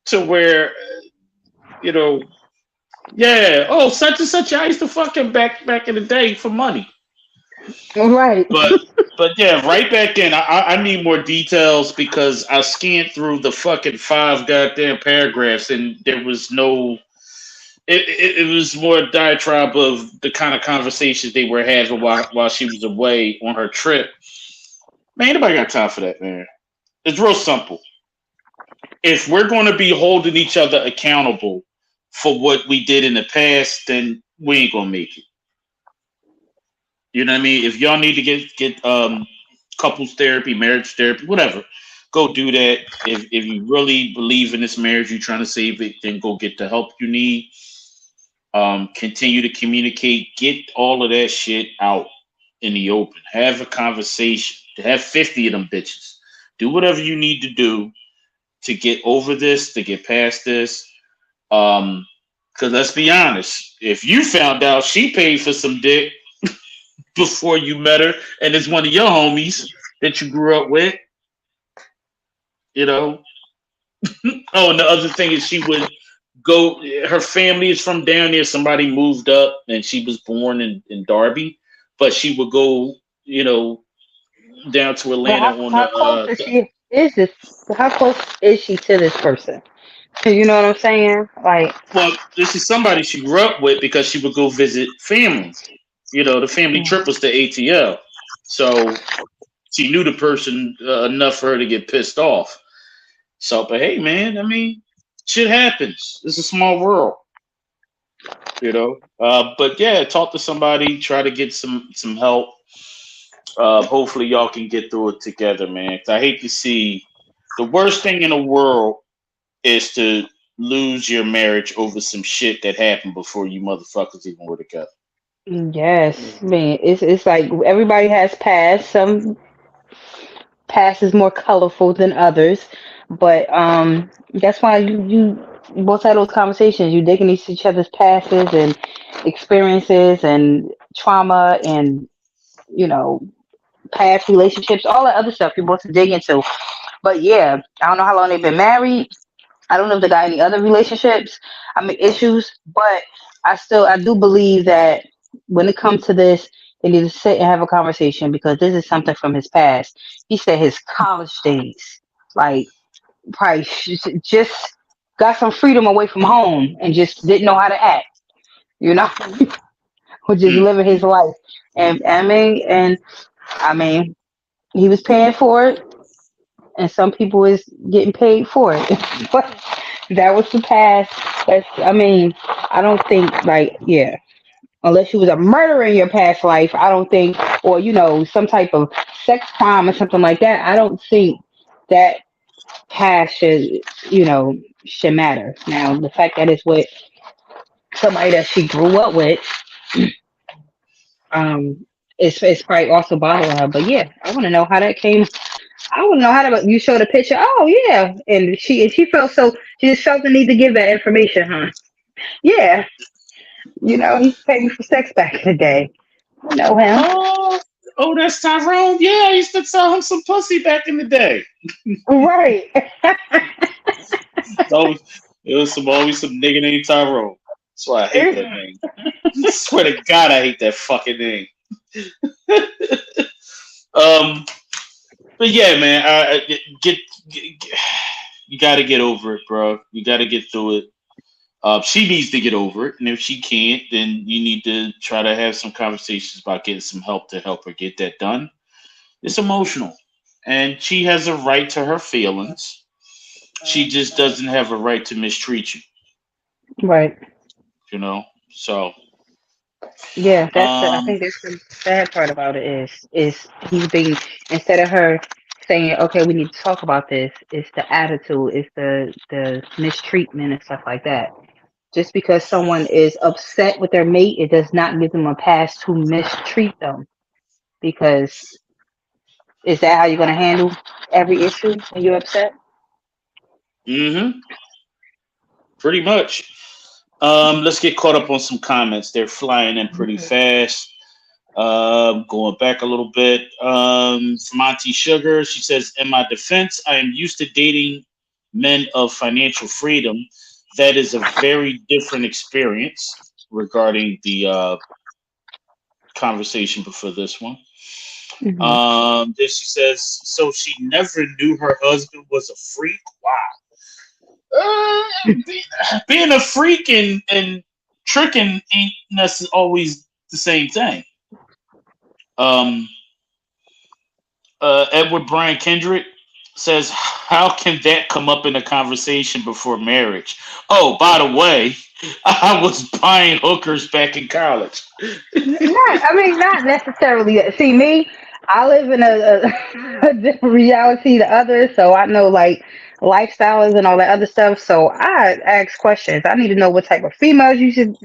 to where yeah, oh such and such I used to fuck him back in the day for money. Right. But yeah, right back then I need more details because I scanned through the fucking 5 goddamn paragraphs and there was no it was more a diatribe of the kind of conversations they were having while she was away on her trip. Man, ain't nobody got time for that, man. It's real simple. If we're going to be holding each other accountable for what we did in the past, then we ain't gonna make it. You know what I mean? If y'all need to get couples therapy, marriage therapy, whatever, go do that. If you really believe in this marriage, you're trying to save it, then go get the help you need. Continue to communicate. Get all of that shit out in the open. Have a conversation. Have 50 of them bitches. Do whatever you need to do to get over this, to get past this. Because let's be honest, if you found out she paid for some dick before you met her, and it's one of your homies that you grew up with, you know. Oh, and the other thing is she would go. Her family is from down there. Somebody moved up, and she was born in Darby, but she would go, you know, down to Atlanta on How close is she? Is this? How close is she to this person? You know what I'm saying? Like, well, this is somebody she grew up with because she would go visit family. You know, the family trip was to ATL, so she knew the person enough for her to get pissed off. So, but hey, man, I mean, shit happens. It's a small world, you know. But yeah, talk to somebody, try to get some help. Hopefully, y'all can get through it together, man. 'Cause I hate to see the worst thing in the world is to lose your marriage over some shit that happened before you motherfuckers even were together. yes, man. It's like everybody has past. Some past is more colorful than others, but that's why you both had those conversations. You digging into each other's pasts and experiences and trauma and you know past relationships, all that other stuff you're supposed to dig into. But yeah, I don't know how long they've been married. I don't know if they got any other relationships. I mean issues, but I do believe that when it comes to this, they need to sit and have a conversation because this is something from his past. He said his college days, like probably just got some freedom away from home and just didn't know how to act, you know, or just Mm. living his life. And I mean, he was paying for it, and some people is getting paid for it. But that was the past. I mean, I don't think like yeah, unless you was a murderer in your past life, I don't think, or some type of sex crime or something like that. I don't think that past should matter. Now, the fact that it's with somebody that she grew up with, it's probably also bothering her. But yeah, I want to know how that came. I want to know how that you showed a picture. Oh yeah, and she felt so. She just felt the need to give that information, huh? Yeah, he paid me for sex back in the day. I know him. Oh, that's Tyrone. Yeah, I used to sell him some pussy back in the day. Right. So it was always some nigga named Tyrone. That's why I hate that name. I swear to God, I hate that fucking name. But yeah, man, get you got to get over it, bro. You got to get through it. She needs to get over it, and if she can't, then you need to try to have some conversations about getting some help to help her get that done. It's emotional, and she has a right to her feelings. She just doesn't have a right to mistreat you. Right. So Yeah, I think that's the sad part about it is he's being instead of her saying, okay, we need to talk about this, it's the attitude, it's the mistreatment and stuff like that. Just because someone is upset with their mate, it does not give them a pass to mistreat them. Because is that how you're gonna handle every issue when you're upset? pretty much. Let's get caught up on some comments. They're flying in pretty fast. Going back a little bit. From Auntie Sugar, she says, in my defense, I am used to dating men of financial freedom. That is a very different experience regarding the conversation before this one. Then she says, so she never knew her husband was a freak? Wow. Being a freak and tricking ain't necessarily always the same thing. Edward Brian Kendrick, says, how can that come up in a conversation before marriage? Oh, by the way, I was buying hookers back in college. Not necessarily. See, me, I live in a different reality to others, so I know like lifestyles and all that other stuff. So I ask questions. I need to know what type of females you should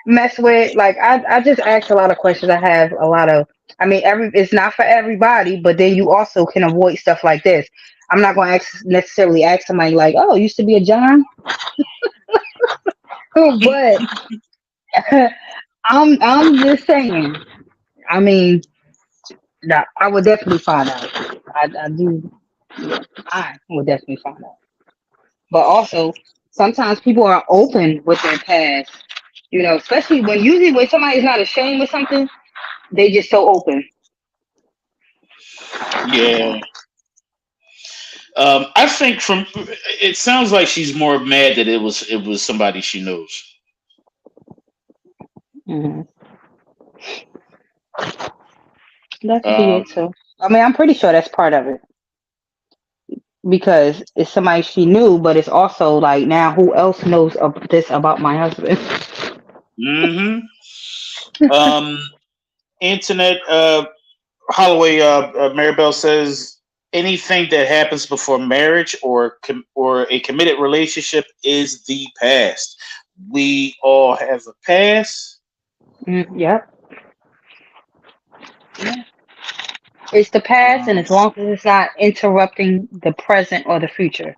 mess with. Like I just ask a lot of questions. I have a lot of. I mean, it's not for everybody, but then you also can avoid stuff like this. I'm not going to necessarily ask somebody like, "Oh, you used to be a John," but I'm just saying. I mean, no, I would definitely find out. I do. Yeah, I would definitely find out. But also, sometimes people are open with their past. Especially when usually when somebody's not ashamed of something, they just so open. Yeah. I think from it sounds like she's more mad that it was somebody she knows. Hmm. That could be Um, it too. I mean, I'm pretty sure that's part of it because it's somebody she knew, but it's also like now who else knows of this about my husband? hmm um, Internet Holloway Maribel says anything that happens before marriage or a committed relationship is the past. We all have a past. Yep. Yeah. It's the past, and Um, as long as it's not interrupting the present or the future.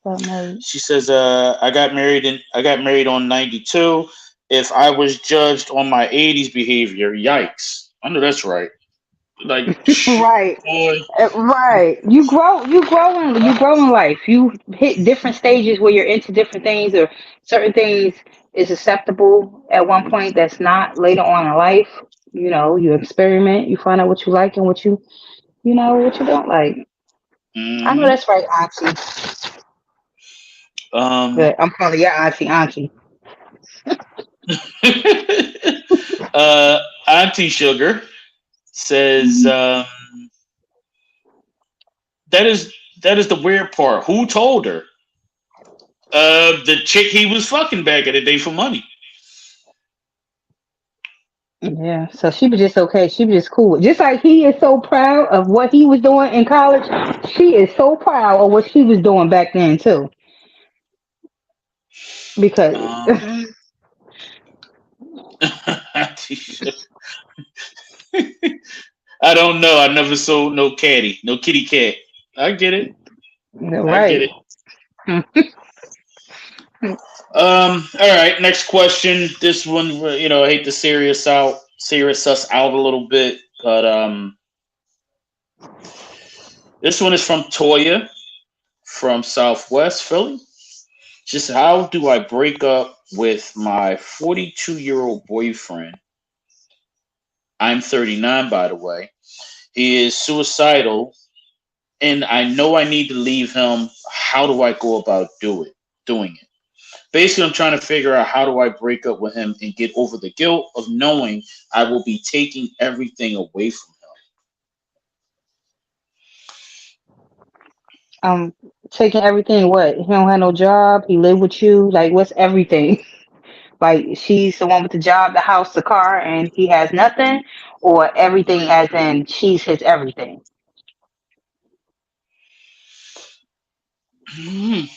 But married. she says, I got married on 92. If I was judged on my 80s behavior, yikes. I know that's right. Like, Right. boy. Right. You grow in life. You hit different stages where you're into different things, or certain things is acceptable at one point that's not later on in life. You experiment, you find out what you like and what you don't like. I know hmm that's right, Auntie. Um, But I'm calling your Auntie. Auntie Sugar says, that is that is the weird part. Who told her? The chick he was fucking back in the day for money. Yeah, so she was just okay. She was just cool. Just like he is so proud of what he was doing in college, she is so proud of what she was doing back then too. Because Um, Auntie Sugar. I don't know. I never sold no caddy, no kitty cat. I get it. I get right. it. All right. Next question. This one, I hate to serious us out a little bit, but this one is from Toya from Southwest Philly. Just how do I break up with my 42-year-old boyfriend? I'm 39, by the way. He is suicidal, and I know I need to leave him. How do I go about doing it? Basically, I'm trying to figure out how do I break up with him and get over the guilt of knowing I will be taking everything away from Taking everything. What? He don't have no job. He live with you. Like, what's everything? Like, she's the one with the job, the house, the car, and he has nothing, or everything as in she's his everything. him.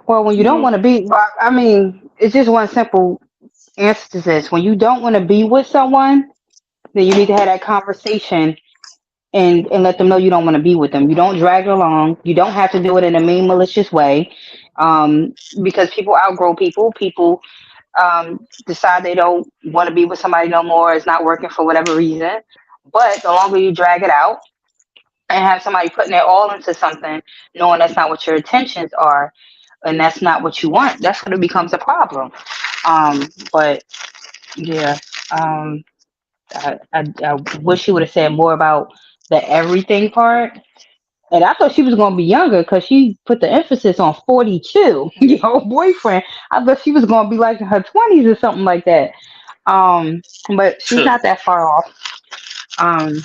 Well, when you don't want to be, well, I mean, it's just one simple answer to this. When you don't want to be with someone, then you need to have that conversation and let them know you don't want to be with them. You don't drag it along. You don't have to do it in a mean, malicious way, because people outgrow people. People decide they don't want to be with somebody no more. It's not working for whatever reason. But the longer you drag it out and have somebody putting their all into something, knowing that's not what your intentions are, and that's not what you want, that's when it becomes a problem. But yeah, um, I wish she would have said more about the everything part. And I thought she was going to be younger because she put the emphasis on 42, boyfriend. I thought she was going to be like in her 20s or something like that. But she's not that far off. Um,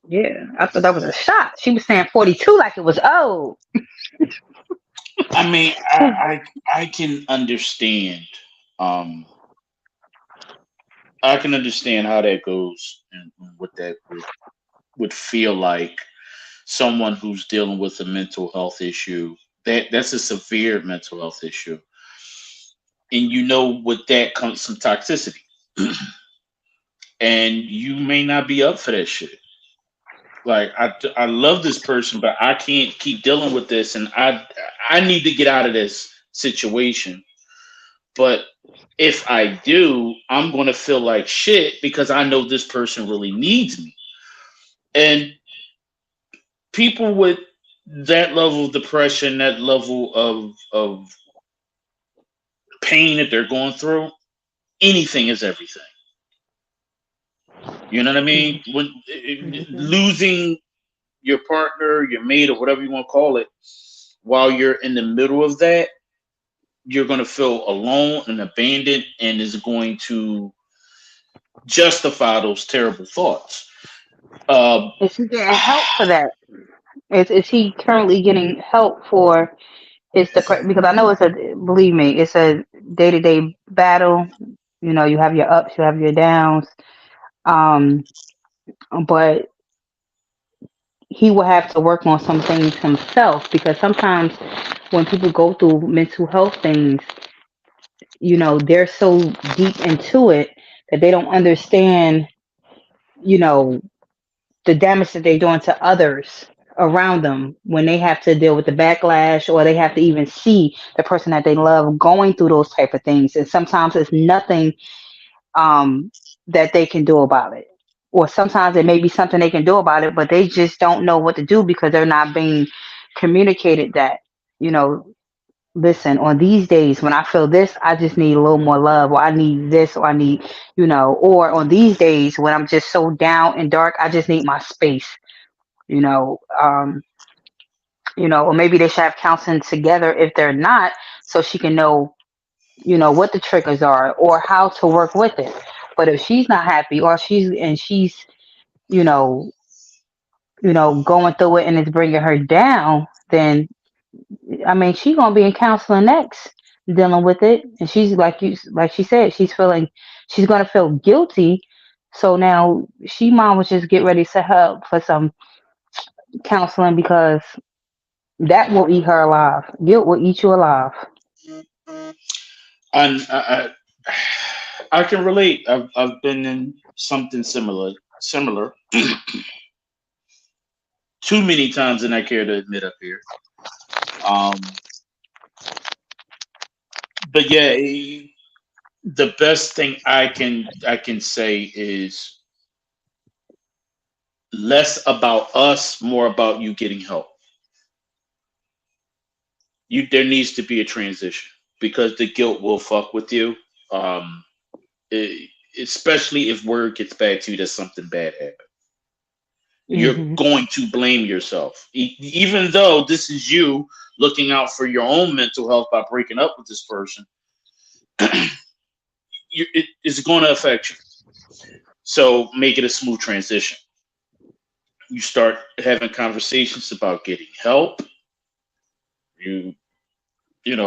Yeah, I thought that was a shot. She was saying 42 like it was old. I mean, I can understand. Um, I can understand how that goes and what that would feel like. Someone who's dealing with a mental health issue. That's a severe mental health issue, and you know with that comes some toxicity, and you may not be up for that shit. Like I love this person, but I can't keep dealing with this, and I need to get out of this situation. But if I do, I'm gonna feel like shit because I know this person really needs me. And people with that level of depression, that level of pain that they're going through, anything is everything. You know what I mean? When losing your partner, your mate, or whatever you want to call it, while you're in the middle of that, you're going to feel alone and abandoned, and is going to justify those terrible thoughts. Is he getting help for that? Is he currently getting help for his depression? Because I know believe me, it's a day-to-day battle. You know, you have your ups, you have your downs. Um, but he will have to work on some things himself because sometimes when people go through mental health things, you know, they're so deep into it that they don't understand, you know, the damage that they're doing to others around them when they have to deal with the backlash, or they have to even see the person that they love going through those type of things. And sometimes it's nothing um, that they can do about it. Or sometimes it may be something they can do about it, but they just don't know what to do because they're not being communicated that, you know, listen, on these days when I feel this, I just need a little more love, or I need this, or I need, you know, or on these days when I'm just so down and dark, I just need my space, you know, or maybe they should have counseling together if they're not, so she can know, you know, what the triggers are or how to work with it. But if she's not happy, or she's, you know, going through it and it's bringing her down, then I mean, she's gonna be in counseling next, dealing with it, and she's like she said, she's gonna feel guilty. So now she might was just get ready to help for some counseling because that will eat her alive. Guilt will eat you alive. And I can relate. I've been in something similar too many times than I care to admit up here. But yeah, the best thing I can say is less about us, more about you getting help. There needs to be a transition because the guilt will fuck with you. Um, Especially if word gets back to you that something bad happened. You're Hmm. going to blame yourself, even though this is you looking out for your own mental health by breaking up with this person. It's going to affect you. So make it a smooth transition. You start having conversations about getting help. You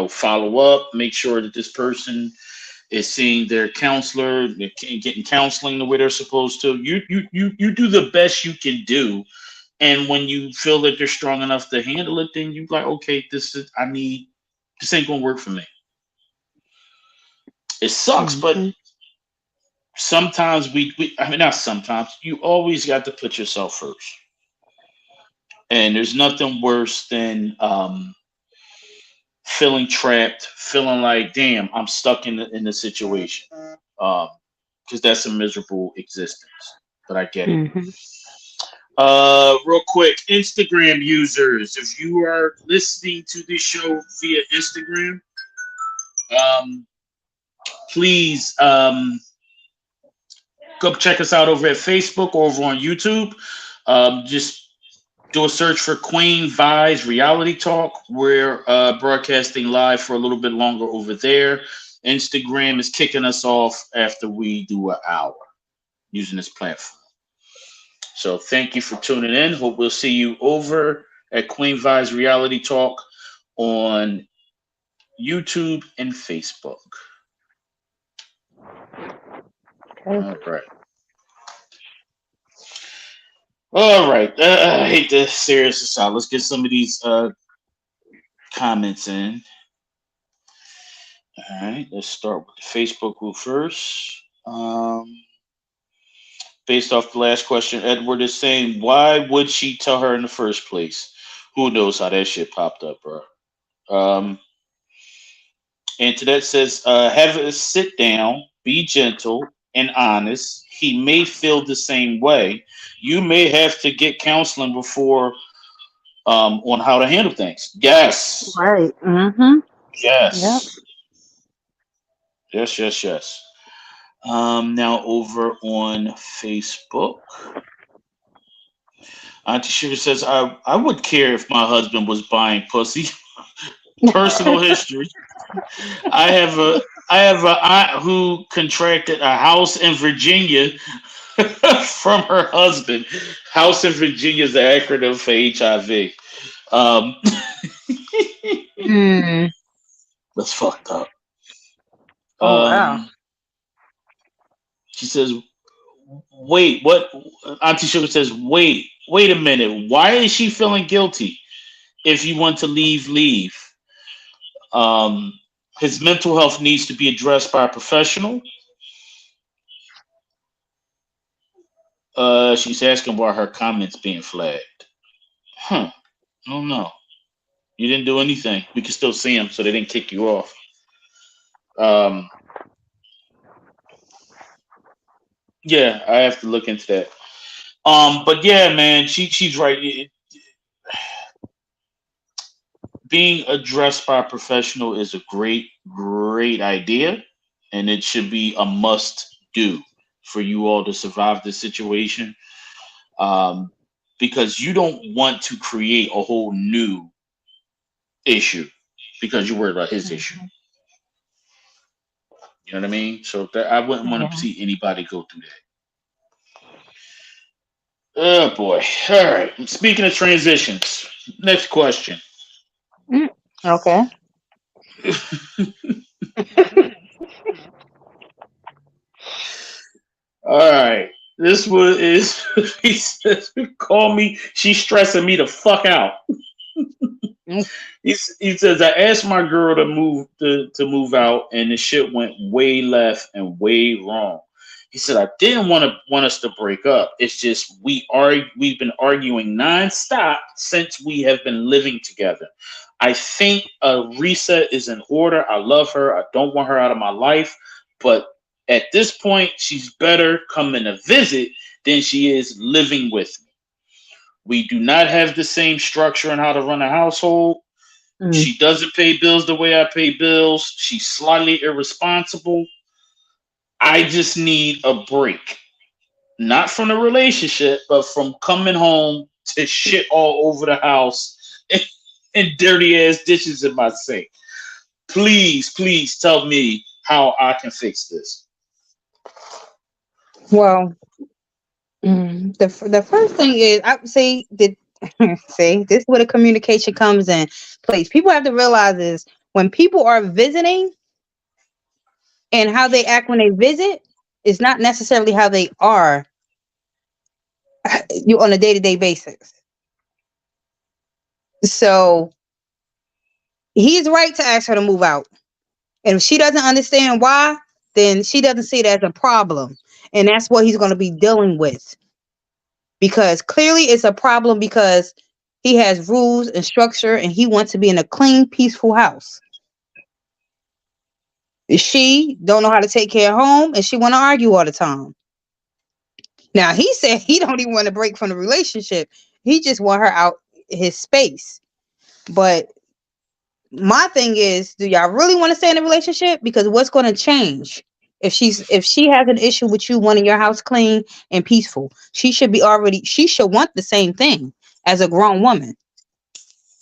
follow up. Make sure that this person is seeing their counselor, getting counseling the way they're supposed to. You do the best you can do, and when you feel that they're strong enough to handle it, then you like, okay, this ain't gonna work for me. It sucks, but Hmm. sometimes I mean, not sometimes. You always got to put yourself first, and there's nothing worse than feeling trapped, feeling like, damn, I'm stuck in the situation. Because that's a miserable existence. But I get it. Hmm. Real quick, Instagram users, if you are listening to this show via Instagram, um, please go check us out over at Facebook or over on YouTube. Just do a search for Queen Vi's Reality Talk. We're broadcasting live for a little bit longer over there. Instagram is kicking us off after we do an hour using this platform. So thank you for tuning in. Hope we'll see you over at Queen Vi's Reality Talk on YouTube and Facebook. Okay. All right. I hate to serious this out. Let's get some of these comments in. All right. Let's start with the Facebook group first. Based off the last question, Edward is saying, why would she tell her in the first place? Who knows how that shit popped up, bro? Antoinette says, have a sit down, be gentle and honest. He may feel the same way. You may have to get counseling before on how to handle things. Yes. Right. Mm-hmm. Yes. Yep. Yes. Now over on Facebook. Auntie Sugar says, I would care if my husband was buying pussy. Personal history. I have a aunt who contracted a house in Virginia from her husband. House in Virginia is the acronym for HIV. That's fucked up. Wow. She says, wait, what? Auntie Sugar says, wait a minute. Why is she feeling guilty? If you want to leave. His mental health needs to be addressed by a professional. She's asking why her comments being flagged. I don't know. You didn't do anything. We can still see them, so they didn't kick you off. Yeah, I have to look into that. But yeah, man, she's right. Being addressed by a professional is a great idea, and it should be a must do for you all to survive this situation. Because you don't want to create a whole new issue because you're worried about his issue. You know what I mean? So I wouldn't want to see anybody go through that. Oh boy. All right. Speaking of transitions, next question. Okay. All right. This one is, he says, call me. She's stressing me the fuck out. He says, I asked my girl to move out, and the shit went way left and way wrong. He said, I didn't want us to break up. It's just we've been arguing nonstop since we have been living together. I think a reset is in order. I love her. I don't want her out of my life. But at this point, she's better coming to visit than she is living with me. We do not have the same structure on how to run a household. She doesn't pay bills the way I pay bills. She's slightly irresponsible. I just need a break. Not from the relationship, but from coming home to shit all over the house and dirty ass dishes in my sink. Please tell me how I can fix this. Well, the first thing is, I say that see, this is where the communication comes in place. People have to realize is when people are visiting and how they act when they visit is not necessarily how they are you on a day-to-day basis. So he's right to ask her to move out. And if she doesn't understand why, then she doesn't see it as a problem. And that's what he's going to be dealing with. Because clearly it's a problem because he has rules and structure and he wants to be in a clean, peaceful house. She don't know how to take care of home and she want to argue all the time. Now, he said he don't even want to break from the relationship. He just want her out his space. But my thing is, do y'all really want to stay in a relationship? Because what's going to change? If she has an issue with you wanting your house clean and peaceful, she should want the same thing as a grown woman.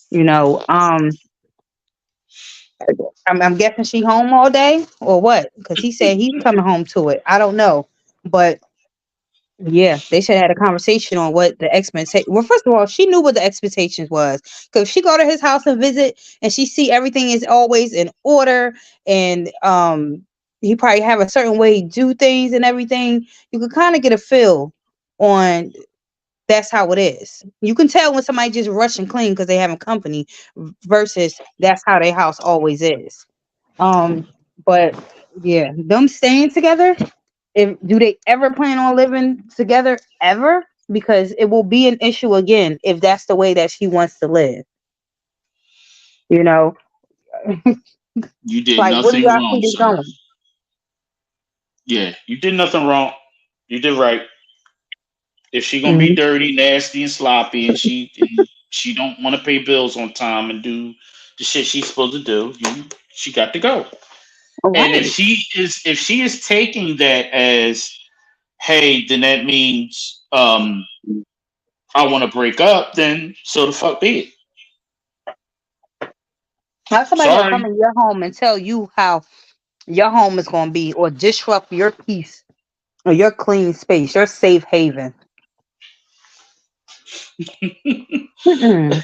You know, I'm guessing she home all day or what? Because he said he's coming home to it. I don't know. But Yeah, they should have had a conversation on what the expectation. Well, first of all, she knew what the expectations was, because she go to his house and visit, and she see everything is always in order, and he probably have a certain way he do things and everything. You could kind of get a feel on that's how it is. You can tell when somebody just rush and clean because they having company, versus that's how their house always is. But yeah, them staying together, if do they ever plan on living together ever? Because it will be an issue again if that's the way that she wants to live. You know, You did like where do nothing y'all see wrong, this sir. going? Yeah, you did nothing wrong. You did right. If she gonna be Mhm. dirty, nasty, and sloppy, and she don't want to pay bills on time and do the shit she's supposed to do, she got to go. All And right. if she is taking that as, hey, then that means I want to break up, then so the fuck be it. How's somebody gonna come Sorry. in your home and tell you how your home is gonna be, or disrupt your peace or your clean space, your safe haven? Mm-mm.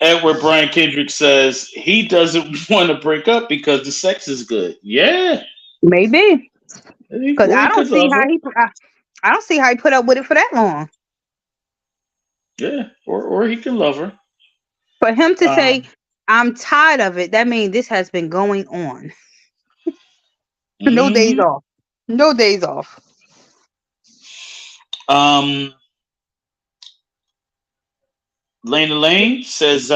Edward Brian Kendrick says he doesn't want to break up because the sex is good. Yeah, Maybe, because or he could love her. I don't see how he put up with it for that long. Yeah, or he can love her. For him to say, Um, "I'm tired of it," that means this has been going on. No days mhm. off. No days off. um, Lane Lane says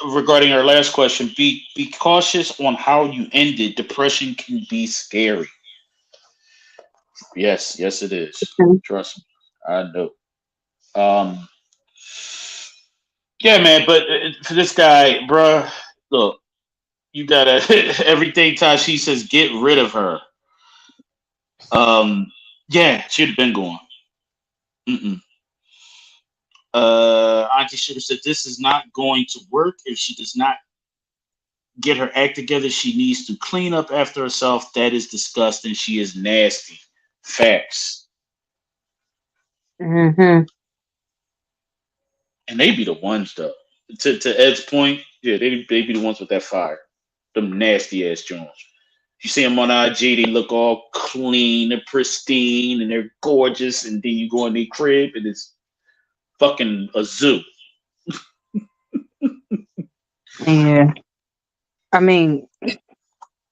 regarding our last question, be cautious on how you end it. Depression can be scary. Yes, yes, it is. Mhm. Trust me, I know. Um, yeah, man. But for this guy, bruh, look, you gotta everything Tashi says, get rid of her. Yeah, she'd have been gone. Mm-mm. Auntie should have said this is not going to work if she does not get her act together. She needs to clean up after herself. That is disgusting. She is nasty. Facts. Mhm. And they be the ones though. To Ed's point, yeah, they be the ones with that fire. Them nasty ass Jones. You see them on IG, they look all clean and pristine and they're gorgeous, and then you go in their crib and it's fucking a zoo. Yeah. I mean,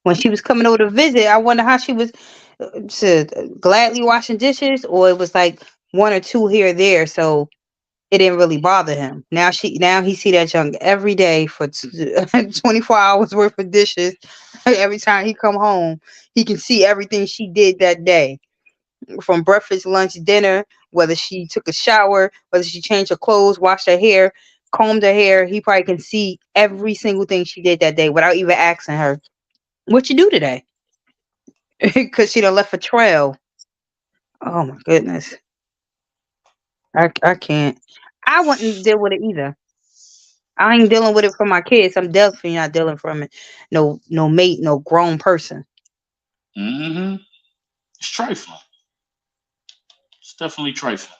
when she was coming over to visit, I wonder how she was, gladly washing dishes, or it was like one or two here or there, so it didn't really bother him. Now he see that junk every day for 24 hours worth of dishes. Every time he come home, he can see everything she did that day, from breakfast, lunch, dinner, whether she took a shower, whether she changed her clothes, washed her hair, combed her hair. He probably can see every single thing she did that day without even asking her, "What you do today?" Because she done left a trail. Oh my goodness. I can't. I wouldn't deal with it either. I ain't dealing with it for my kids. I'm definitely not dealing from it. No mate, no grown person. Mm-hmm. It's trifling. It's definitely trifling.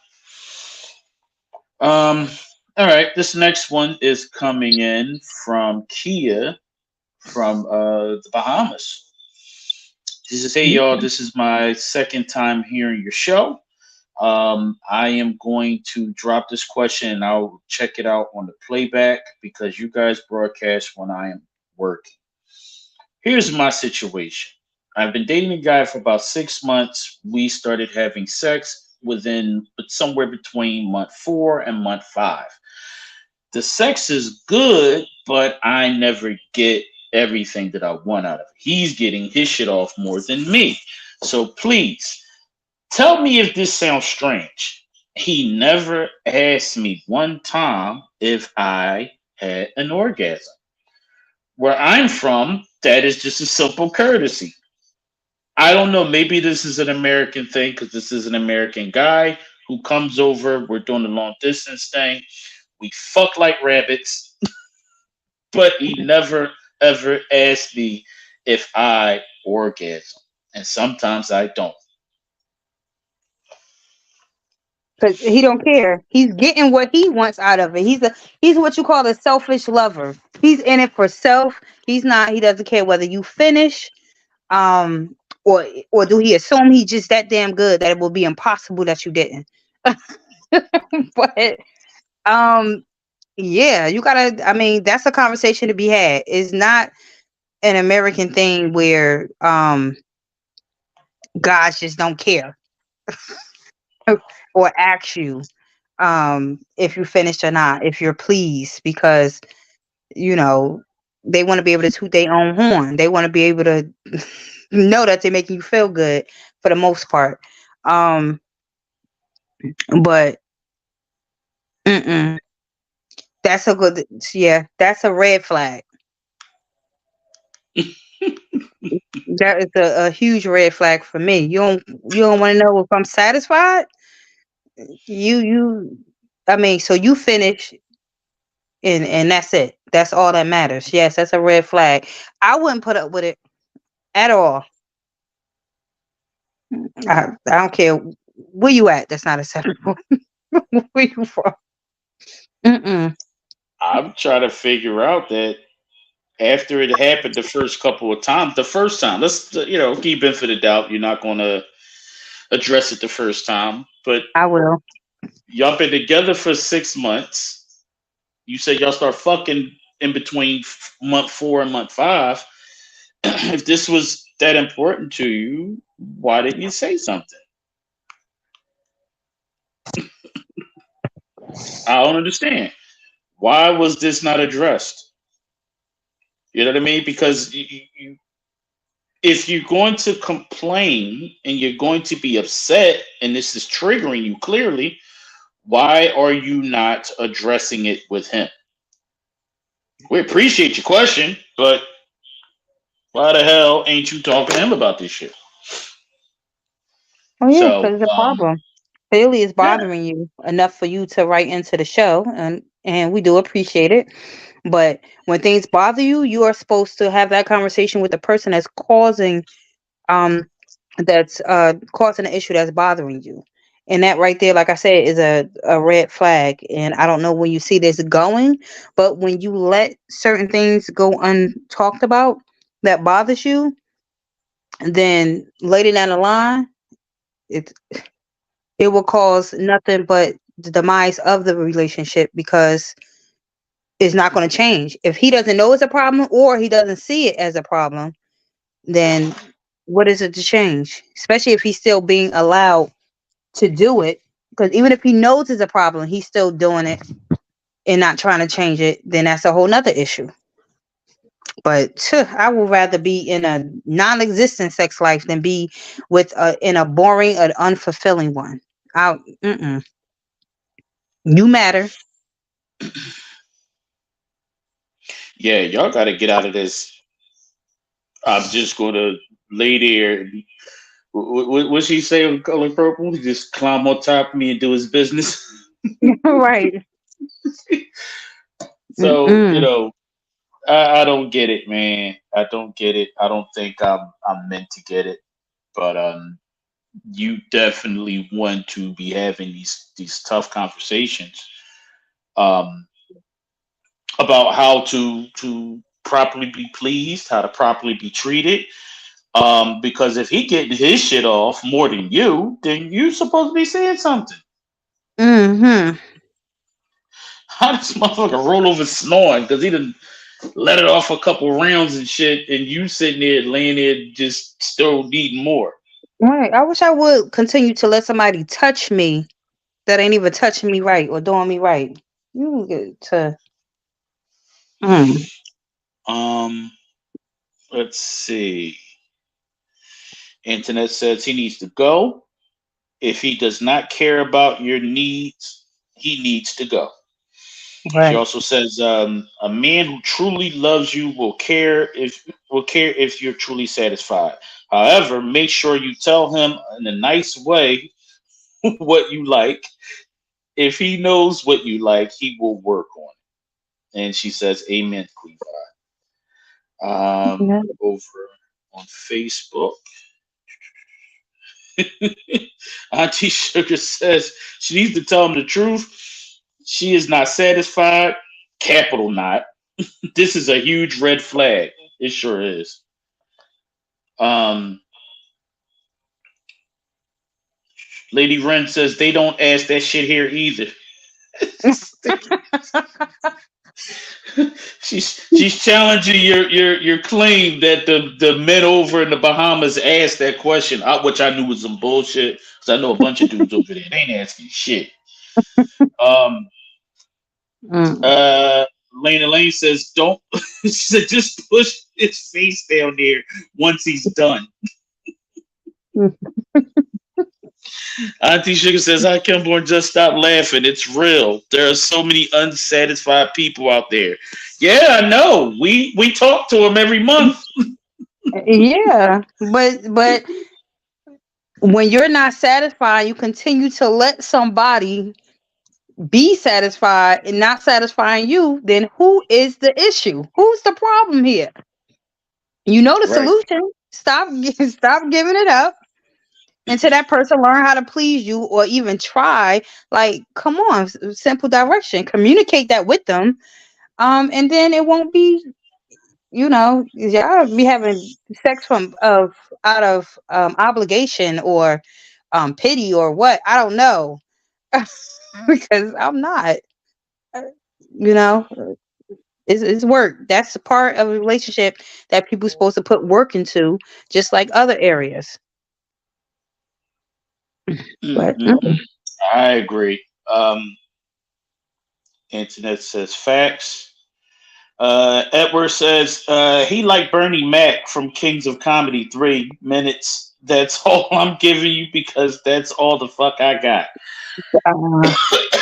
Um, all right, this next one is coming in from Kia from the Bahamas. She says, "Hey y'all, this is my second time hearing your show. I am going to drop this question and I'll check it out on the playback because you guys broadcast when I am working. Here's my situation. I've been dating a guy for about 6 months. We started having sex within somewhere between month 4 and month 5. The sex is good, but I never get everything that I want out of it. He's getting his shit off more than me. So please tell me if this sounds strange. He never asked me one time if I had an orgasm. Where I'm from, that is just a simple courtesy. I don't know. Maybe this is an American thing because this is an American guy who comes over. We're doing the long distance thing. We fuck like rabbits, but he never ever asked me if I orgasm. And sometimes I don't. because he don't care. He's getting what he wants out of it. He's what you call a selfish lover. He's in it for self. He's not. He doesn't care whether you finish, um, or do he assume he's just that damn good that it will be impossible that you didn't. But um, yeah, you gotta. I mean, that's a conversation to be had. It's not an American thing where guys just don't care or ask you if you finished or not, if you're pleased, because you know they want to be able to toot their own horn. They want to be able to know that they're making you feel good for the most part. Um, but mm-mm, that's a good, yeah, that's a red flag. That is a huge red flag for me. You don't want to know if I'm satisfied. You I mean, so you finish and that's it. That's all that matters. Yes, that's a red flag. I wouldn't put up with it at all. I don't care where you at. That's not acceptable. Where you from? Mm-mm. I'm trying to figure out that after it happened the first couple of times, the first time, let's keep benefit of doubt. You're not going to address it the first time, but I will. y'all been together for 6 months. You said y'all start fucking in between month 4 and month 5. If this was that important to you, why didn't you say something? I don't understand. Why was this not addressed? You know what I mean? Because if you're going to complain and you're going to be upset and this is triggering you clearly, why are you not addressing it with him? We appreciate your question, but why the hell ain't you talking to him about this shit? Oh yeah, So, because it's a problem. Clearly, it's yeah, bothering you enough for you to write into the show, and we do appreciate it. But when things bother you, you are supposed to have that conversation with the person um that's causing the issue that's bothering you. And that right there, like I said, is a red flag. And I don't know when you see this going, but when you let certain things go untalked about that bothers you, then later down the line, it it will cause nothing but the demise of the relationship because it's not going to change. If he doesn't know it's a problem or he doesn't see it as a problem, then what is it to change? Especially if he's still being allowed to do it. Because even if he knows it's a problem, he's still doing it and not trying to change it, then that's a whole nother issue. But I would rather be in a non-existent sex life than be in a boring or unfulfilling one. I, mm-mm. You matter. yeah, y'all got to get out of this. I'm just going to lay there. What she say on Color Purple? He just climb on top of me and do his business. Right. So, Mm-mm. I don't get it, man. I don't get it. I don't think I'm meant to get it. But you definitely want to be having these tough conversations um, about how to properly be pleased, how to properly be treated. Because if he getting his shit off more than you, then you supposed to be saying something. Mm-hmm. How does motherfucker roll over snoring because he didn't let it off a couple rounds and shit, and you sitting there laying there just still needing more? Right. I wish I would continue to let somebody touch me that ain't even touching me right or doing me right. You get to. Mm. Um, let's see. Internet says he needs to go. If he does not care about your needs, he needs to go. She Right. also says a man who truly loves you will care if you're truly satisfied. However, make sure you tell him in a nice way what you like. If he knows what you like, he will work on it. And she says, "Amen, Queen Vi." Yeah. Over on Facebook. Auntie Sugar says she needs to tell him the truth. She is not satisfied. Capital not. This is a huge red flag. It sure is. Lady Wren says they don't ask that shit here either. she's challenging your claim that the men over in the Bahamas asked that question, which I knew was some bullshit because I know a bunch of dudes over there. They ain't asking shit. Lena Lane says don't. She said just push his face down there once he's done. Auntie Sugar says, Hakim BornJust, stop laughing. It's real. There are so many unsatisfied people out there. Yeah, I know. We talk to them every month. Yeah, but when you're not satisfied, you continue to let somebody be satisfied and not satisfying you, then who is the issue? Who's the problem here? You know the solution. Stop giving it up until that person learn how to please you or even try. Like, come on, simple direction. Communicate that with them. And then it won't be, y'all be having sex out of obligation or pity or what. I don't know. Because I'm not. It's work. That's a part of a relationship that people are supposed to put work into, just like other areas. But I agree. Internet says facts. Edward says he liked Bernie Mac from Kings of Comedy 3 minutes. That's all I'm giving you because that's all the fuck I got.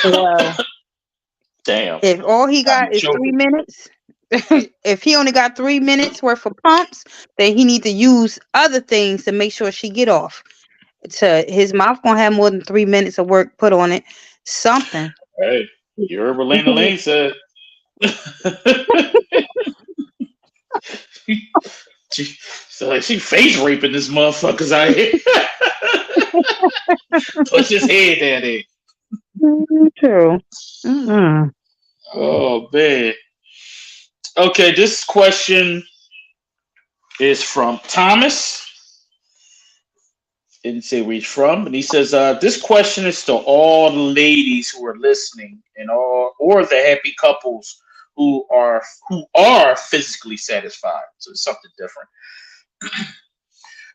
Well, damn. If all he got is 3 minutes, if he only got 3 minutes worth of pumps, then he need to use other things to make sure she get off. His mouth gonna have more than 3 minutes of work put on it. Something. Hey, you heard what Lena Lane said. she face raping this motherfuckers out here. Push his head down there. True. Oh man. Okay, this question is from Thomas. Didn't say where he's from, and he says, "This question is to all the ladies who are listening, and or the happy couples who are physically satisfied." So it's something different.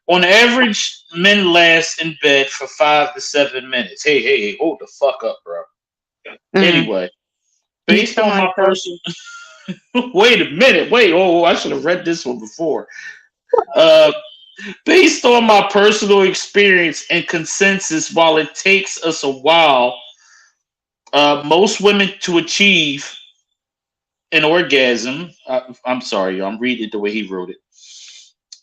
On average, men last in bed for 5 to 7 minutes. Hey, hold the fuck up, bro. Anyway, based on my personal. Wait a minute. I should have read this one before. Based on my personal experience and consensus, while it takes us a while, most women to achieve an orgasm. I'm sorry, I'm reading it the way he wrote it.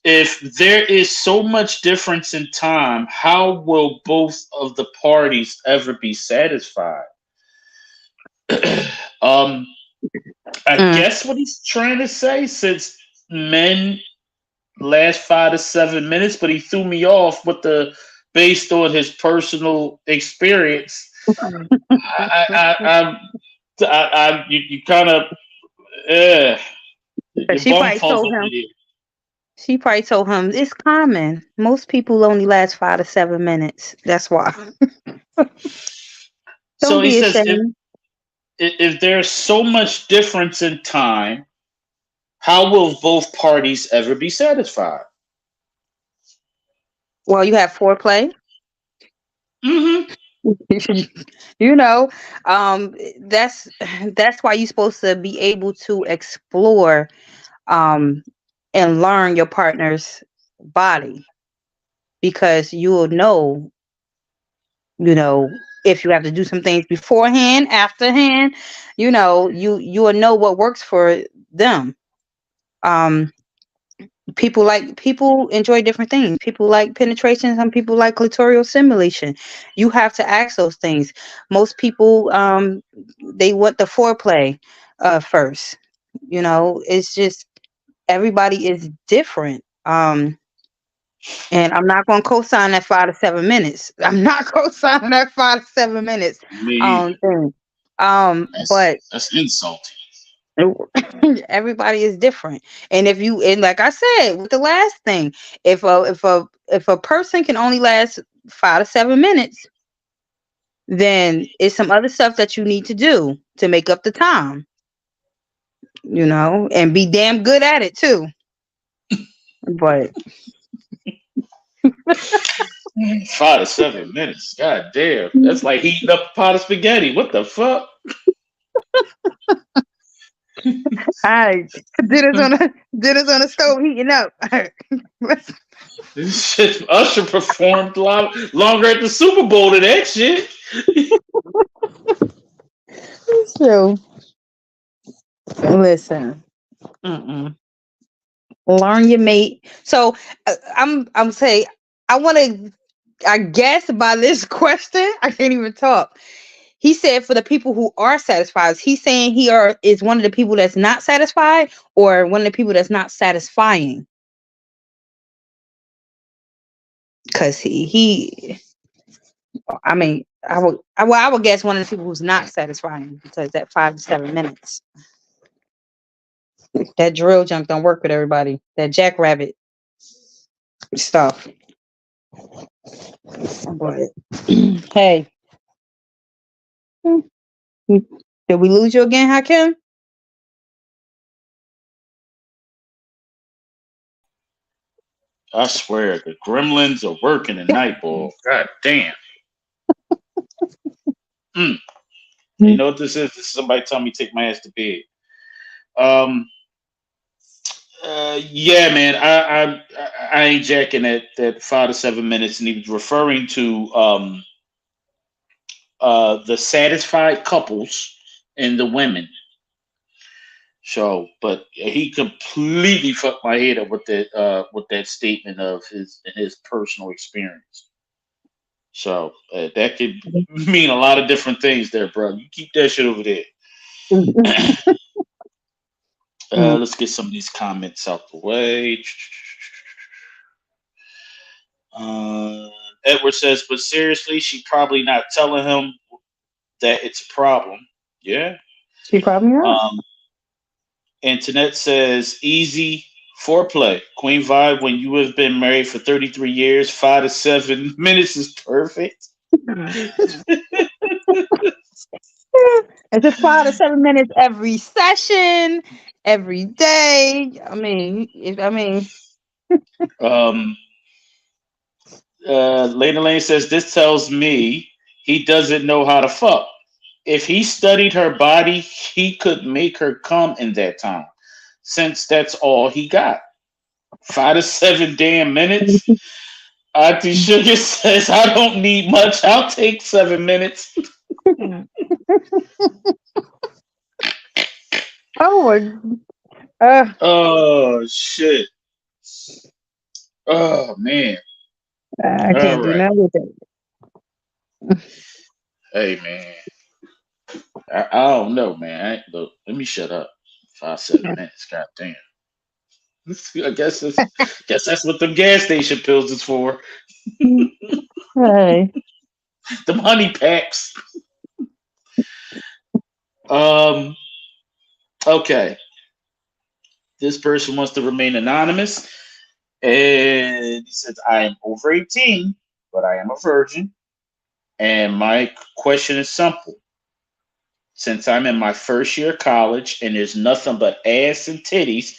If there is so much difference in time, how will both of the parties ever be satisfied? I guess what he's trying to say, since men last 5 to 7 minutes, but he threw me off with based on his personal experience. You kind of she probably told him it's common. Most people only last 5 to 7 minutes. That's why. So he says if there's so much difference in time, how will both parties ever be satisfied? Well, you have foreplay. That's why you're supposed to be able to explore and learn your partner's body, because you will know if you have to do some things beforehand, afterhand, you will know what works for them. People enjoy different things. People like penetration. Some people like clitoral stimulation. You have to ask those things. Most people, they want the foreplay first. It's just everybody is different. And I'm not going to co-sign that 5 to 7 minutes. I'm not co-signing that 5 to 7 minutes. Me, Thing. that's But insulting. everybody is different. And like I said with the last thing, if a person can only last 5 to 7 minutes, then it's some other stuff that you need to do to make up the time, and be damn good at it too. But 5 to 7 minutes. God damn. That's like heating up a pot of spaghetti. What the fuck? I dinner's on the stove heating up. This shit, Usher performed longer at the Super Bowl than that shit. So, listen. Learn your mate. So I'm saying I guess by this question, I can't even talk. He said for the people who are satisfied, he's saying is one of the people that's not satisfied or one of the people that's not satisfying. Cause I would guess one of the people who's not satisfying because that 5 to 7 minutes. That drill junk don't work with everybody. That jackrabbit stuff. But hey. Did we lose you again, Hakim? I swear, the gremlins are working tonight, boy. God damn. You know what this is? This is somebody telling me to take my ass to bed. Yeah, man. I ain't jacking that 5 to 7 minutes, and he was referring to the satisfied couples and the women. So, but he completely fucked my head up with that statement of his personal experience. So that could mean a lot of different things there, bro. You keep that shit over there. Let's get some of these comments out the way. Edward says, but seriously, she probably not telling him that it's a problem. Yeah. She probably not. Antoinette says, easy foreplay. Queen Vi, when you have been married for 33 years, 5 to 7 minutes is perfect. It's just 5 to 7 minutes every session, every day. Lena Lane says, this tells me he doesn't know how to fuck. If he studied her body, he could make her come in that time, since that's all he got. 5 to 7 damn minutes. Auntie Sugar says, I don't need much. I'll take 7 minutes. Oh, shit. Oh, man. I can't do nothing with it. Hey, man. I don't know, man. Look, let me shut up. 5 7 minutes. God damn. I guess that's what them gas station pills is for. Hey. Them honey packs. Okay. This person wants to remain anonymous. And he says, I am over 18, but I am a virgin. And my question is simple. Since I'm in my first year of college and there's nothing but ass and titties,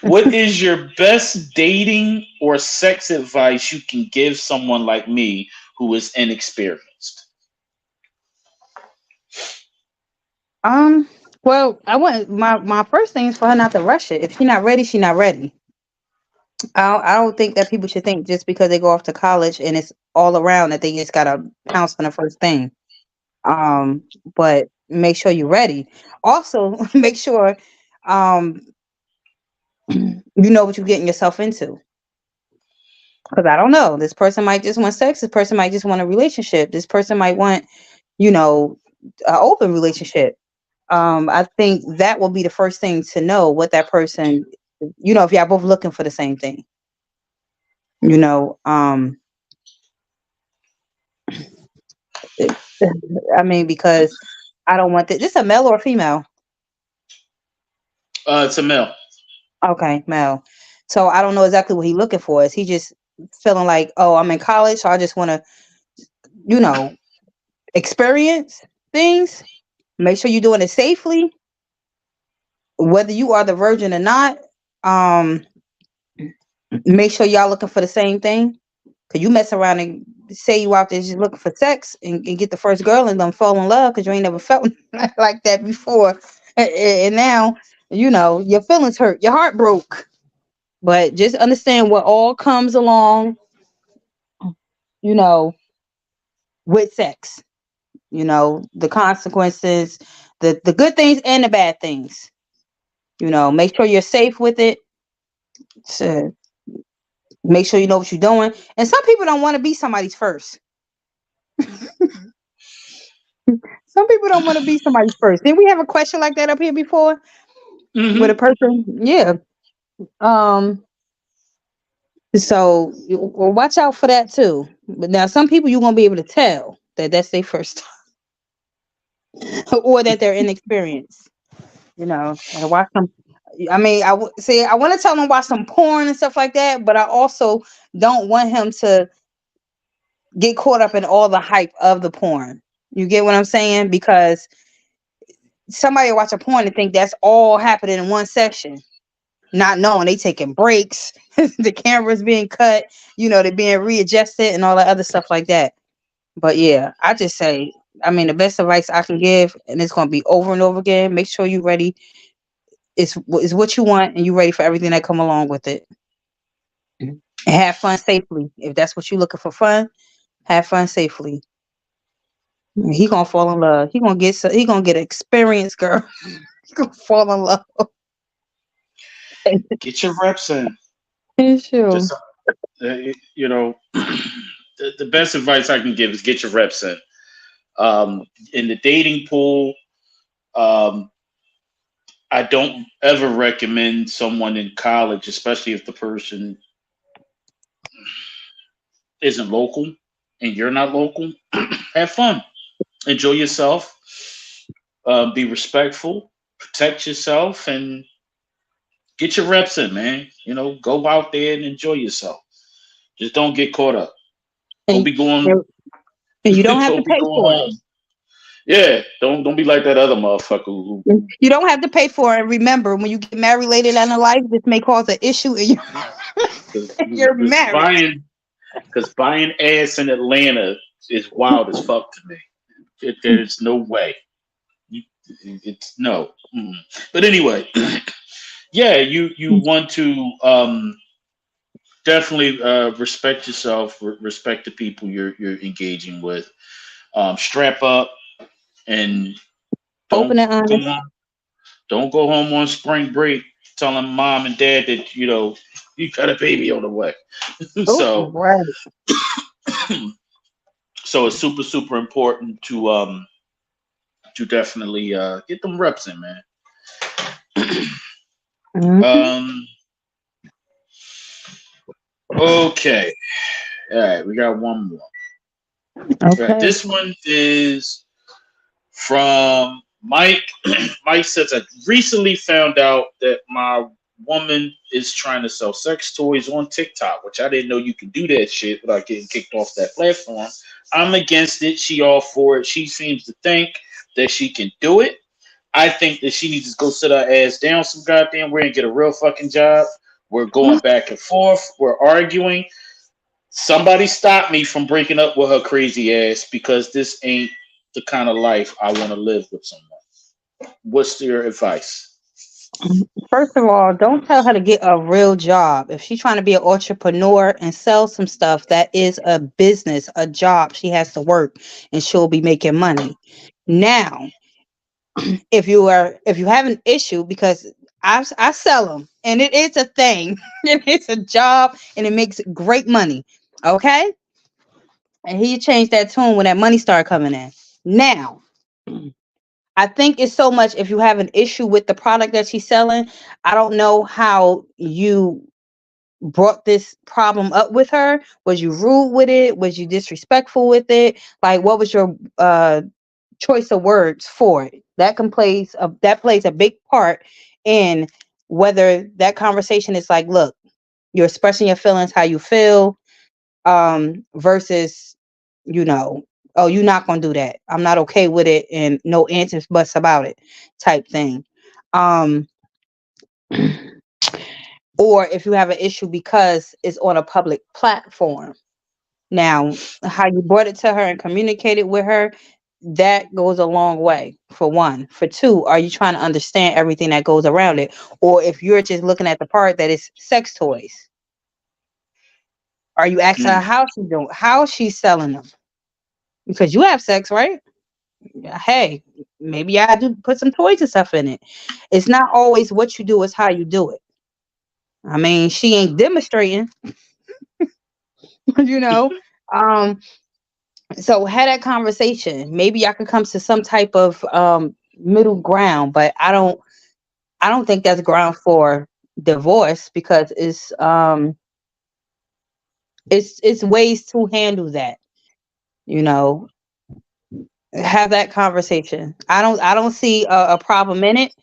what is your best dating or sex advice you can give someone like me who is inexperienced? Well, I want my first thing is for her not to rush it. If she's not ready, she's not ready. I don't think that people should think just because they go off to college and it's all around that they just gotta pounce on the first thing. But make sure you're ready. Also, make sure you know what you're getting yourself into. Because I don't know. This person might just want sex. This person might just want a relationship. This person might want, an open relationship. I think that will be the first thing to know what that person if y'all both looking for the same thing. You know, I mean, because I don't want this a male or a female? It's a male. Okay, male. So I don't know exactly what he's looking for. Is he just feeling like, oh, I'm in college, so I just want to, experience things? Make sure you're doing it safely, whether you are the virgin or not. Make sure y'all looking for the same thing. Cause you mess around and say you out there just looking for sex and get the first girl and then fall in love because you ain't never felt like that before. And now, your feelings hurt, your heart broke. But just understand what all comes along, with sex. The consequences, the good things and the bad things. Make sure you're safe with it. To make sure you know what you're doing. And some people don't want to be somebody's first. Some people don't want to be somebody's first. Didn't we have a question like that up here before? Mm-hmm. With a person? Yeah. So watch out for that too. But now some people you're gonna be able to tell that that's their first time or that they're inexperienced. And watch them. I mean, I want to tell him watch some porn and stuff like that, but I also don't want him to get caught up in all the hype of the porn. You get what I'm saying? Because somebody watch a porn and think that's all happening in one section, not knowing they taking breaks, the camera's being cut, they're being readjusted and all that other stuff like that. But yeah, I just say, I mean, the best advice I can give, and it's going to be over and over again, make sure you're ready. Is what you want, and you're ready for everything that come along with it. And have fun safely. If that's what you're looking for, fun, have fun safely. He gonna fall in love. He gonna get an experience, girl. He gonna fall in love. Get your reps in. Sure. Just, the best advice I can give is get your reps in. In the dating pool, I don't ever recommend someone in college, especially if the person isn't local and you're not local. Have fun, enjoy yourself, be respectful, protect yourself, and get your reps in, man. Go out there and enjoy yourself. Just don't get caught up. Don't be going. And you don't have to pay for home. Yeah, don't be like that other motherfucker who you don't have to pay for it. And remember, when you get married later down the life, this may cause an issue in your marriage. Because buying ass in Atlanta is wild as fuck to me. There's no way. It's no. Mm. But anyway, yeah, you want to definitely respect yourself, respect the people you're engaging with. Strap up and don't go home on spring break telling mom and dad that you got a baby on the way. So it's super, super important to definitely get them reps in, man. Okay. All right, we got one more. Okay. Right, this one is from Mike. Mike says, I recently found out that my woman is trying to sell sex toys on TikTok, which I didn't know you could do that shit without getting kicked off that platform. I'm against it. She all for it. She seems to think that she can do it. I think that she needs to go sit her ass down some goddamn way and get a real fucking job. We're going back and forth. We're arguing. Somebody stop me from breaking up with her crazy ass because this ain't the kind of life I want to live with someone. What's your advice? First of all, don't tell her to get a real job. If she's trying to be an entrepreneur and sell some stuff, that is a business, a job. She has to work and she'll be making money. Now, if you have an issue, because I sell them and it is a thing, it's a job and it makes great money. Okay. And he changed that tune when that money started coming in. Now, I think it's so much if you have an issue with the product that she's selling. I don't know how you brought this problem up with her. Was you rude with it? Was you disrespectful with it? Like, what was your choice of words for it? That plays a big part in whether that conversation is like, look, you're expressing your feelings, how you feel, versus, oh, you're not gonna do that. I'm not okay with it, and no answers buts about it, type thing. Um, or if you have an issue because it's on a public platform. Now, how you brought it to her and communicated with her, that goes a long way, for one. For two, are you trying to understand everything that goes around it? Or if you're just looking at the part that is sex toys, are you asking her how she's selling them? Because you have sex, right? Hey, maybe I do put some toys and stuff in it. It's not always what you do, it's how you do it. I mean, she ain't demonstrating, you know. Um, so had that conversation. Maybe I could come to some type of middle ground, but I don't think that's ground for divorce, because it's ways to handle that, you know. Have that conversation. I don't see a problem in it.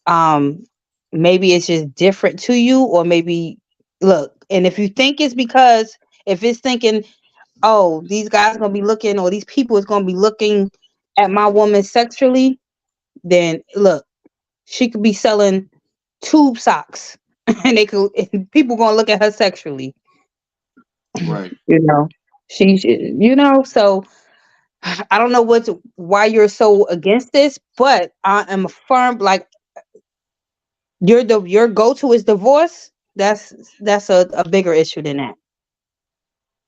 um Maybe it's just different to you, or maybe, look, and if you think it's because, if it's thinking, oh, these guys are gonna be looking, or these people is gonna be looking at my woman sexually, then look, she could be selling tube socks and and people gonna look at her sexually. Right. So I don't know why you're so against this, but I am firm, like, your go-to is divorce. That's a bigger issue than that.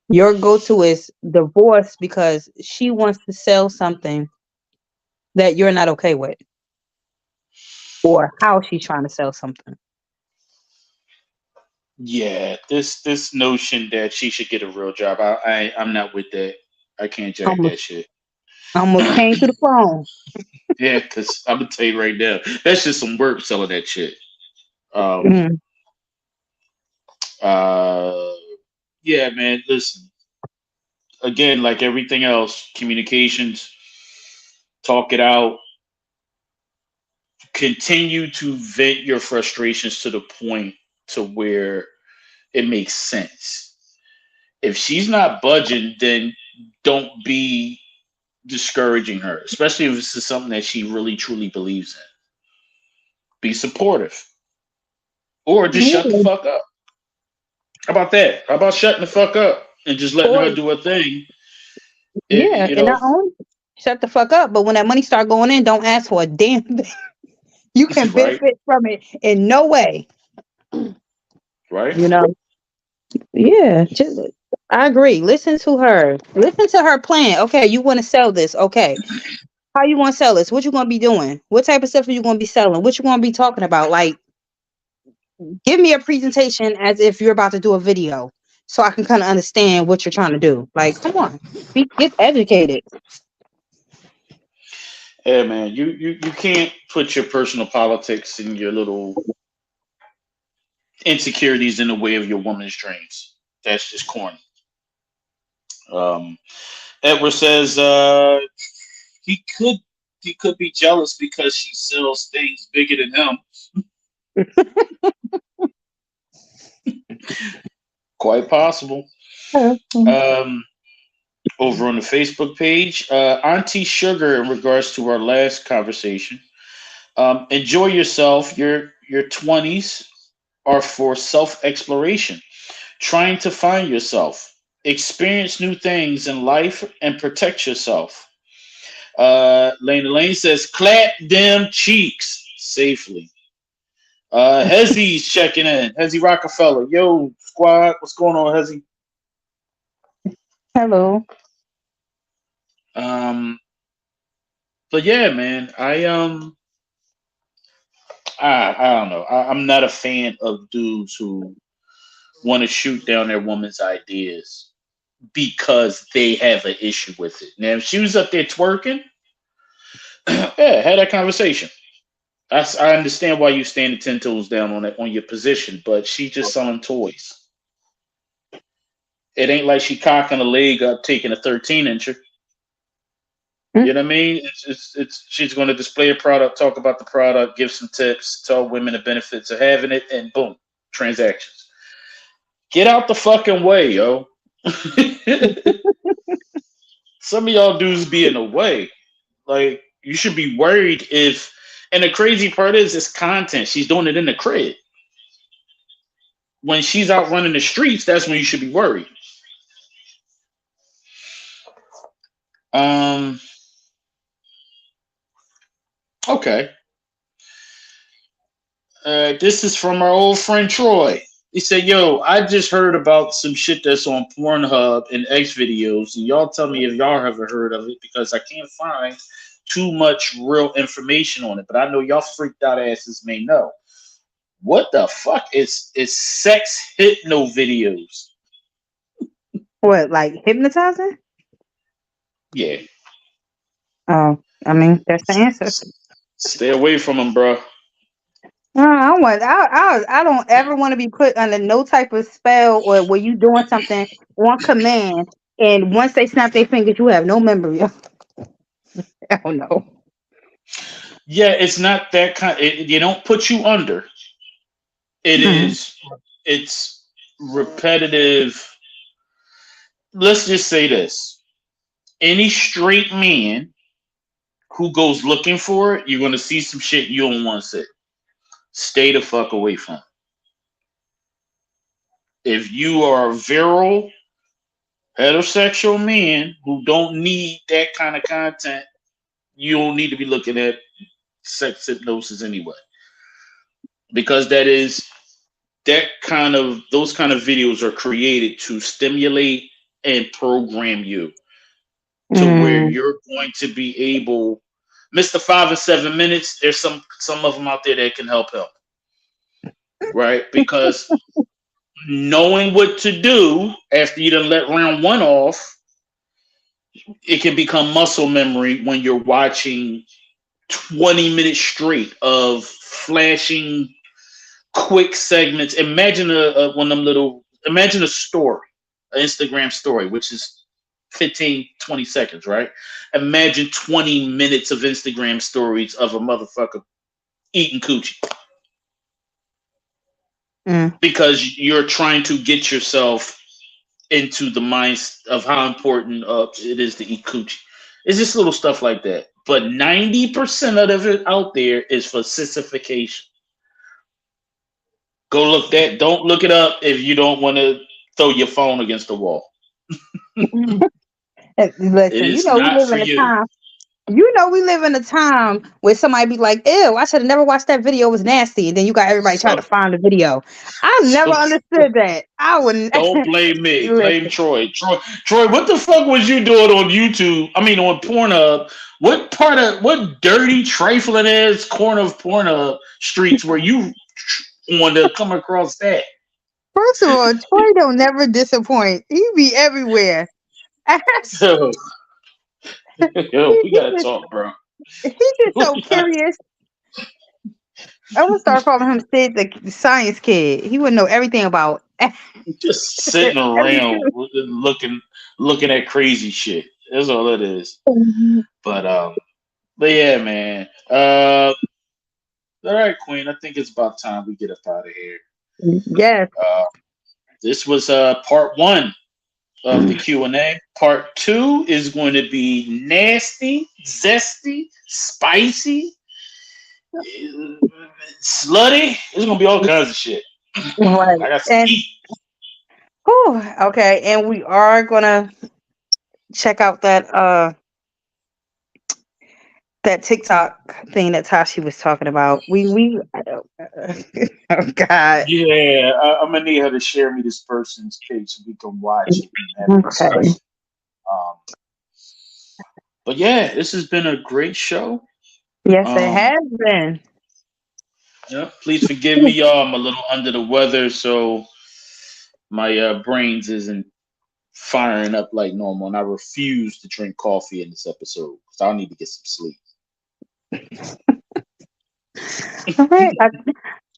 Your go-to is divorce because she wants to sell something that you're not okay with, or how she's trying to sell something. Yeah, this notion that she should get a real job, I'm not with that. I can't jack Almost, that shit. almost came to the phone. Yeah, because I'm gonna tell you right now, that's just some work selling that shit. Um, Mm. uh, yeah, man. Listen, again, like everything else, communications, talk it out. Continue to vent your frustrations to the point to where it makes sense. If she's not budging, then don't be discouraging her, especially if this is something that she really truly believes in. Be supportive, or just shut the Yeah. fuck up. How about that? How about shutting the fuck up and just letting Or her do her thing? yeah, You and know, not only shut the fuck up, but when that money start going in, don't ask for a damn thing. You can right, benefit from it in no way. right. You know. Yeah, I agree. Listen to her. Listen to her plan. Okay, you want to sell this. Okay. How you want to sell this? What you going to be doing? What type of stuff are you going to be selling? What you going to be talking about? Like, give me a presentation as if you're about to do a video, so I can kind of understand what you're trying to do. Like, come on. Get educated. Yeah, man. You can't put your personal politics and your little insecurities in the way of your woman's dreams. That's just corny. Um, Edward says he could he could be jealous because she sells things bigger than him. Quite possible. Um, Over on the Facebook page, Auntie Sugar, in regards to our last conversation, enjoy yourself. Your 20s are for self exploration, trying to find yourself, experience new things in life, and protect yourself. Lane says, clap them cheeks safely. Hezzy's checking in. Hezzy Rockefeller. Yo, squad. What's going on, Hezzy? Hello. But yeah, man, I don't know. I'm not a fan of dudes who want to shoot down their woman's ideas because they have an issue with it. Now, if she was up there twerking, Yeah, had that conversation. I understand why you standing 10 toes down on your position, but she's just selling toys. It ain't like she cocking a leg up, taking a 13-incher. You know what I mean? It's she's going to display a product, talk about the product, give some tips, tell women the benefits of having it, and boom, transactions. Get out the fucking way, yo. Some of y'all dudes be in the way. Like, you should be worried if. And the crazy part is, it's content. She's doing it in the crib. When she's out running the streets, that's when you should be worried. Okay. This is from our old friend Troy. He said, "Yo, I just heard about some shit that's on Pornhub and X videos, and y'all tell me if y'all ever heard of it because I can't find too much real information on it. But I know y'all freaked out asses may know. What the fuck is sex hypno videos? What, like hypnotizing? Yeah. Oh, I mean, that's the answer. Stay away from them, bro. I don't ever want to be put under no type of spell or where you doing something on command, and once they snap their fingers, you have no memory. I don't know. Yeah, it's not that kind. You don't put you under. It's repetitive. Let's just say this: any straight man who goes looking for it, you're gonna see some shit you don't want to see. Stay the fuck away from it. If you are a virile heterosexual man who don't need that kind of content, you don't need to be looking at sex hypnosis anyway, because those kind of videos are created to stimulate and program you to where you're going to be able. Mr. 5 and 7 minutes, there's some of them out there that can help, right? Because knowing what to do after you done let round one off, it can become muscle memory when you're watching 20 minutes straight of flashing quick segments. Imagine imagine a story, an Instagram story, which is 15, 20 seconds, right? Imagine 20 minutes of Instagram stories of a motherfucker eating coochie. Because you're trying to get yourself into the mind of how important it is to eat coochie. It's just little stuff like that. But 90% of it out there is for sissification. Go look that. Don't look it up if you don't want to throw your phone against the wall. Listen, we live in a time. We live in a time where somebody be like, "Ew, I should have never watched that video. It was nasty." And then you got everybody trying to find the video. I never understood that. I wouldn't. Don't blame me. Blame Troy. Troy, what the fuck was you doing on YouTube? I mean, on Pornhub. What dirty, trifling ass corner of Pornhub streets were you on to come across that? First of all, Troy don't never disappoint. He be everywhere. Yo, we gotta talk, bro. He's just so curious. I would start calling him Sid, the science kid. He would know everything about. Just sitting around looking at crazy shit. That's all it is. But yeah, man. All right, Queen. I think it's about time we get up out of here. Yes. This was part 1 of the Q&A. Part 2 is going to be nasty, zesty, spicy, slutty. It's gonna be all kinds of shit. Right. I got some heat. Okay, and we are gonna check out that TikTok thing that Tashi was talking about. Oh God. Yeah, I'm gonna need her to share me this person's page so we can watch it and have a discussion. But yeah, this has been a great show. Yes, it has been. Yeah, please forgive me, y'all. I'm a little under the weather, so my brains isn't firing up like normal, and I refuse to drink coffee in this episode because I'll need to get some sleep. All right.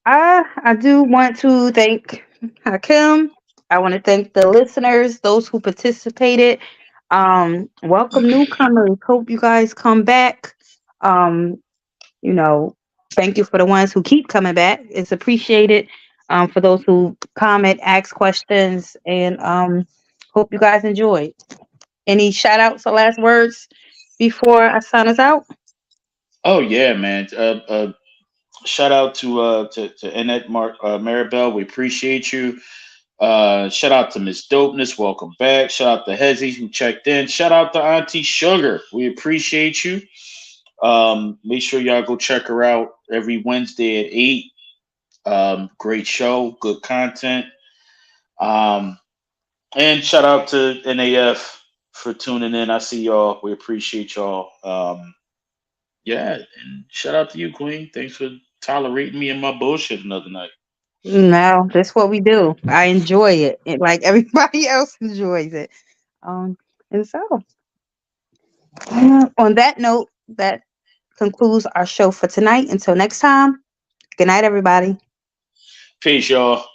I do want to thank Hakim. I want to thank the listeners, those who participated. Welcome newcomers. Hope you guys come back. Um, you know, thank you for the ones who keep coming back. It's appreciated. For those who comment, ask questions, and hope you guys enjoyed. Any shout outs or last words before I sign us out? Oh yeah, man. Shout out to Annette Maribel. We appreciate you. Shout out to Miss Dopeness. Welcome back. Shout out to Hezzy who checked in. Shout out to Auntie Sugar. We appreciate you. Make sure y'all go check her out every Wednesday at 8. Great show, good content. And shout out to NAF for tuning in. I see y'all. We appreciate y'all. Yeah, and shout out to you, Queen. Thanks for tolerating me and my bullshit another night. No, that's what we do. I enjoy it, like everybody else enjoys it. And so, on that note, that concludes our show for tonight. Until next time, good night, everybody. Peace, y'all.